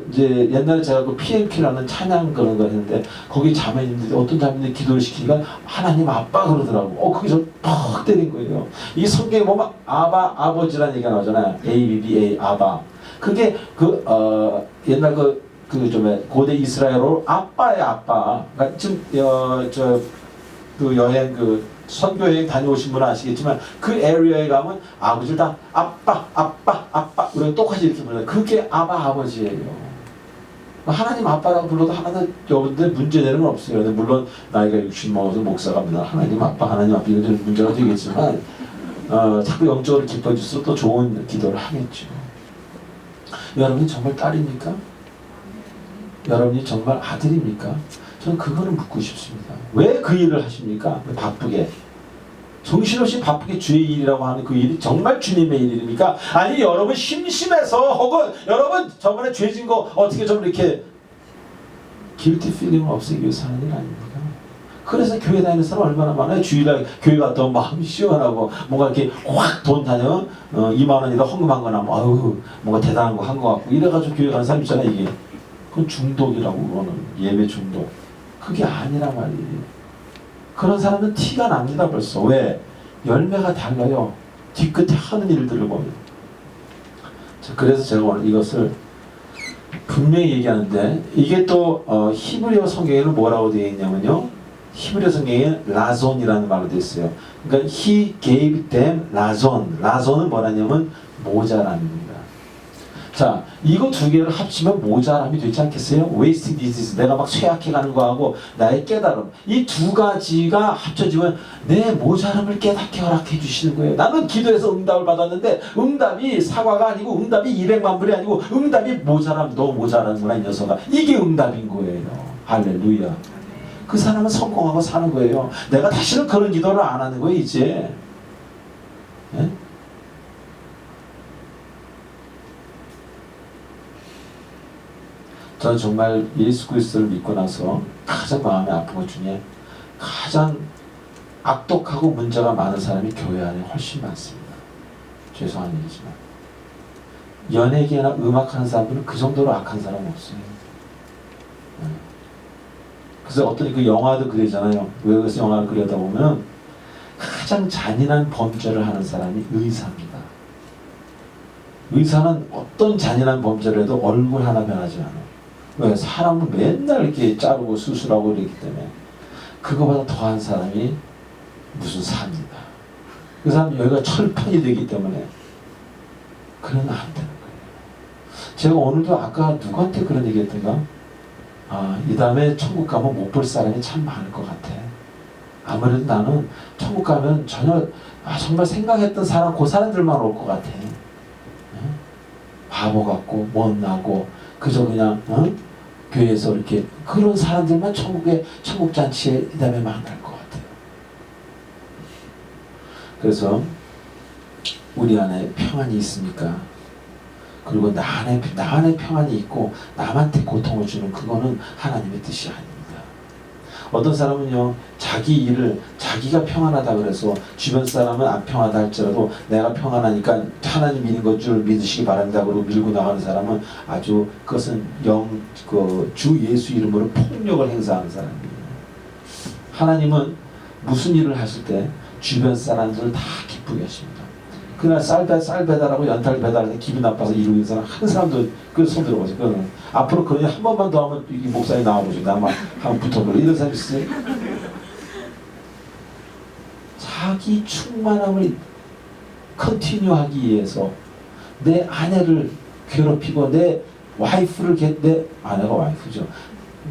Speaker 1: 이제 옛날에 제가 그 PLP라는 찬양 그런 거 했는데 거기 자매님들이 어떤 자매님들이 기도를 시키니까 하나님 아빠 그러더라고. 그게 저 퍽 때린 거예요. 이 성경에 보면 아버지라는 얘기가 나오잖아요. ABBA 아바. 그게 옛날 좀 고대 이스라엘어로 아빠의 아빠. 그러니까 지금 그 여행 선교 여행 다녀오신 분은 아시겠지만 그 에리어에 가면 아버지를 다 아빠 우리가 똑같이 이렇게 불러요. 그게 아버지예요. 하나님 아빠라고 불러도 하나도 여러분들 문제되는 건 없어요. 물론 나이가 60 먹어서 목사가 하나님 아빠 이런 문제가 되겠지만 자꾸 영적으로 기뻐질수록 또 좋은 기도를 하겠죠. 여러분이 정말 딸입니까? 여러분이 정말 아들입니까? 저는 그거를 묻고 싶습니다. 왜 그 일을 하십니까? 왜 바쁘게 정신없이 바쁘게 주의 일이라고 하는 그 일이 정말 주님의 일입니까? 아니 여러분 심심해서 혹은 여러분 저번에 죄 진 거 어떻게 좀 이렇게 길티 필링을 없애기 위해서 하는 일 아닙니까? 그래서 교회 다니는 사람 얼마나 많아요. 주일날 교회 갔다 오면 마음이 시원하고 뭔가 이렇게 확 돈 다녀 2만 원이다 헌금한 거나 뭔가 대단한 거 한 거 같고 이래가지고 교회 가는 사람 있잖아요. 이게 그건 중독이라고. 그거는 예배 중독. 그게 아니란 말이에요. 그런 사람은 티가 납니다. 벌써. 왜? 열매가 달라요. 뒤끝에 하는 일들을 보면. 그래서 제가 오늘 이것을 분명히 얘기하는데 이게 또 히브리어 성경에는 뭐라고 되어 있냐면요. 히브리어 성경에 라존이라는 말로 되어 있어요. 그러니까 he gave them 라존. 라존은 뭐라냐면 모자랍니다. 자, 이거 두 개를 합치면 모자람이 되지 않겠어요? wasting disease, 내가 막 쇠약해가는 거하고 나의 깨달음, 이 두 가지가 합쳐지면 내 모자람을 깨닫게 허락해 주시는 거예요. 나는 기도해서 응답을 받았는데 응답이 사과가 아니고 응답이 200만 불이 아니고 응답이 모자람, 너 모자라는구나 이 녀석아. 이게 응답인 거예요. 할렐루야. 그 사람은 성공하고 사는 거예요. 내가 다시는 그런 기도를 안 하는 거예요 이제. 예? 저는 정말 예수 그리스도를 믿고 나서 가장 마음이 아픈 것 중에 가장 악독하고 문제가 많은 사람이 교회 안에 훨씬 많습니다. 죄송한 얘기지만 연예계나 음악하는 사람들은 그 정도로 악한 사람은 없어요. 그래서 어떤 그 영화도 그러잖아요. 왜 그래서 영화를 그려다 보면 가장 잔인한 범죄를 하는 사람이 의사입니다. 의사는 어떤 잔인한 범죄를 해도 얼굴 하나 변하지 않아요. 왜? 사람은 맨날 이렇게 자르고 수술하고 이러기 때문에 그거보다 더한 사람이 무슨 사입니다. 그 사람이 여기가 철판이 되기 때문에 그러면 안 되는 거예요. 제가 오늘도 아까 누구한테 그런 얘기 했던가? 이 다음에 천국 가면 못 볼 사람이 참 많을 것 같아. 아무래도 나는 천국 가면 전혀 정말 생각했던 사람 그 사람들만 올 것 같아. 바보 같고 못나고 그저 그냥 교회에서 이렇게 그런 사람들만 천국 잔치에 이 다음에 만날 것 같아요. 그래서 우리 안에 평안이 있습니까? 그리고 나 안에 평안이 있고 남한테 고통을 주는 그거는 하나님의 뜻이 아닙니다. 어떤 사람은요, 자기 일을 자기가 평안하다 그래서 주변 사람은 안 평하다 할지라도 내가 평안하니까 하나님 믿는 것 줄 믿으시기 바랍니다 그러고 밀고 나가는 사람은 아주 그것은 주 예수 이름으로 폭력을 행사하는 사람이에요. 하나님은 무슨 일을 하실 때 주변 사람들을 다 기쁘게 하십니다. 그날 쌀 배달하고 연탄 배달하는데 기분 나빠서 이러고 있는 사람 한 사람도 그 손 들어보세요. 그거는 앞으로 그냥 한 번만 더 하면 이 목사님 나와보죠. 나만 한번 붙어버려. 이런 사람 있어요? 자기 충만함을 컨티뉴하기 위해서 내 아내를 괴롭히고 내 와이프를 내 아내가 와이프죠.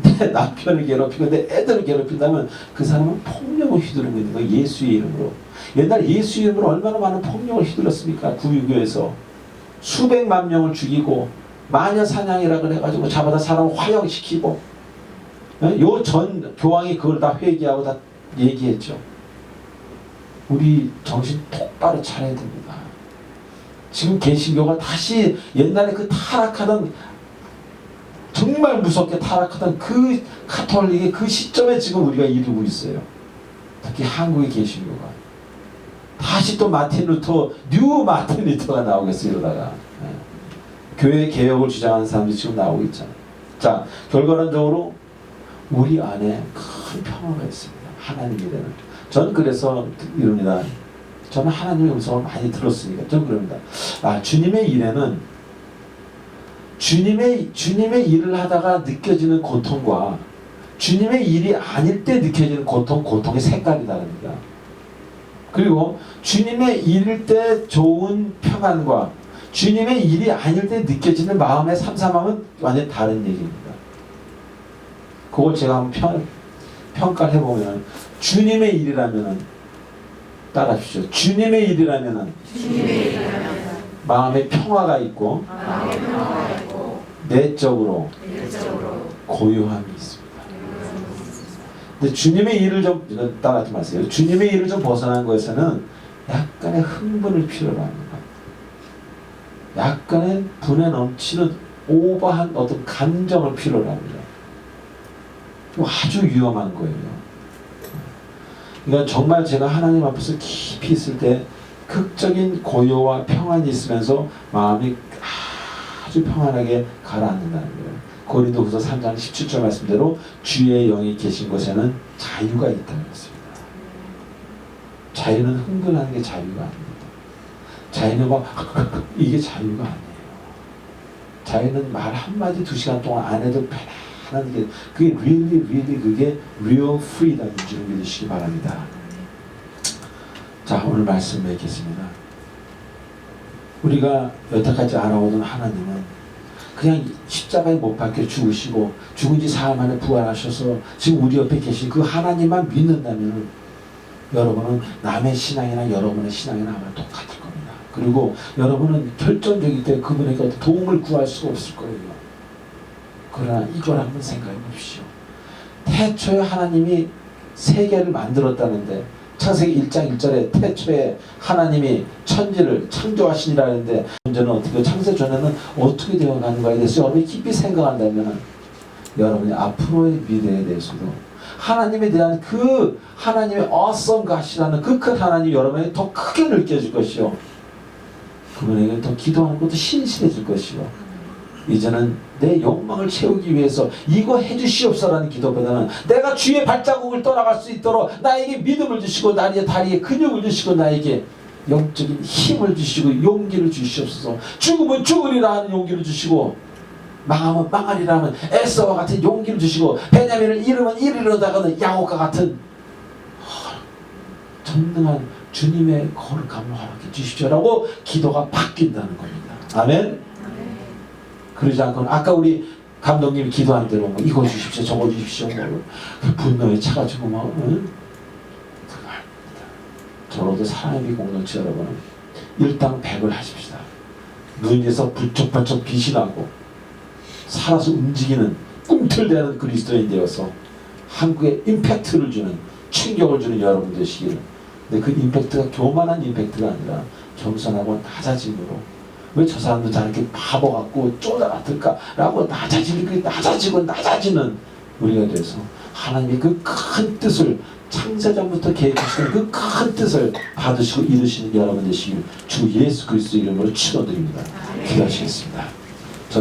Speaker 1: 내 남편을 괴롭히고 내 애들을 괴롭힌다면 그 사람은 폭력을 휘두르고 있는 거예요. 예수의 이름으로. 옛날 예수 이름으로 얼마나 많은 폭력을 휘둘렀습니까? 구유교에서 수백만 명을 죽이고 마녀 사냥이라 그래가지고 잡아다 사람을 화형시키고 요 전 교황이 그걸 다 회개하고 다 얘기했죠. 우리 정신 똑바로 차려야 됩니다. 지금 개신교가 다시 옛날에 그 타락하던 정말 무섭게 타락하던 그 카톨릭의 그 시점에 지금 우리가 이르고 있어요. 특히 한국의 개신교가. 다시 또 뉴 마틴 루터가 나오겠어요. 이러다가. 교회 개혁을 주장하는 사람들이 지금 나오고 있잖아요. 자, 결과론적으로 우리 안에 큰 평화가 있습니다. 하나님이 되는. 저는 그래서 이럽니다. 저는 하나님의 음성을 많이 들었으니까 저는 그럽니다. 주님의 일에는 주님의 일을 하다가 느껴지는 고통과 주님의 일이 아닐 때 느껴지는 고통의 색깔이 다릅니다. 그리고 주님의 일일 때 좋은 평안과 주님의 일이 아닐 때 느껴지는 마음의 삼삼함은 완전히 다른 얘기입니다. 그걸 제가 한번 평가를 해보면 주님의 일이라면 따라하십시오. 주님의 일이라면 마음에 평화가 있고 내적으로 고요함이 있습니다. 근데 주님의 일을 좀 따라하지 마세요. 주님의 일을 좀 벗어난 것에서는 약간의 흥분을 필요로 합니다. 약간의 분에 넘치는 오버한 어떤 감정을 필요로 합니다. 아주 위험한 거예요. 그러니까 정말 제가 하나님 앞에서 깊이 있을 때 극적인 고요와 평안이 있으면서 마음이 아주 평안하게 가라앉는다는 거예요. 고린도후서 3장 17절 말씀대로 주의 영이 계신 곳에는 자유가 있다는 것입니다. 자유는 흥분하는 게 자유가 아닙니다. 자유는 막 이게 자유가 아니에요. 자유는 말 한마디 2시간 동안 안 해도 편안한 게 그게 really 그게 real freedom인 줄 믿으시기 바랍니다. 자, 오늘 말씀 맺겠습니다. 우리가 여태까지 알아오던 하나님은
Speaker 2: 그냥 십자가에 못 박혀 죽으시고 죽은 지 사흘 만에 부활하셔서 지금 우리 옆에 계신 그 하나님만 믿는다면 여러분은 남의 신앙이나 여러분의 신앙이나 아마 똑같을 겁니다. 그리고 여러분은 결정적이기 때문에 그분에게 어떤 도움을 구할 수가 없을 거예요. 그러나 이걸 한번 생각해 보십시오. 태초에 하나님이 세계를 만들었다는데 창세기 1장 1절에 태초에 하나님이 천지를 창조하시니라 하는데 문제는 어떻게 창세 전에는 어떻게 되어가는가에 대해서 여러분이 깊이 생각한다면 여러분이 앞으로의 미래에 대해서도 하나님에 대한 그 하나님의 awesome God이라는 그 큰 하나님 여러분에게 더 크게 느껴질 것이요. 그분에게 더 기도하는 것도 신실해질 것이요. 이제는 내 욕망을 채우기 위해서 이거 해주시옵소라는 기도보다는 내가 주의 발자국을 떠나갈 수 있도록 나에게 믿음을 주시고 나의 다리에 근육을 주시고 나에게 영적인 힘을 주시고 용기를 주시옵소서. 죽으면 죽으리라 하는 용기를 주시고 망하면 망하리라 하는 에서와 같은 용기를 주시고 베냐민을 잃으면 잃으려다가는 야곱과 같은 전능한 주님의 거룩함을 허락해 주십시오라고 기도가 바뀐다는 겁니다. 아멘. 그러지 않고는 아까 우리 감독님이 기도한 대로 뭐 이거 주십시오 저거 주십시오 그 분노에 차가지고 막 그거 아닙니다. 저로도 사람의 공동체 여러분은 일당백을 하십시다. 눈에서 불쩍불쩍 빛이 나고 살아서 움직이는 꿈틀대는 그리스도인 되어서 한국에 임팩트를 주는 충격을 주는 여러분 되시기를. 근데 그 임팩트가 교만한 임팩트가 아니라 겸손하고 낮아짐으로 왜 저 사람도 저렇게 바보 같고 쪼다 같을까? 라고 낮아지는 우리가 돼서 하나님의 그 큰 뜻을 창세전부터 계획하시는 그 큰 뜻을 받으시고 이루시는 여러분 되시길 주 예수 그리스도 이름으로 축원드립니다. 기도하시겠습니다.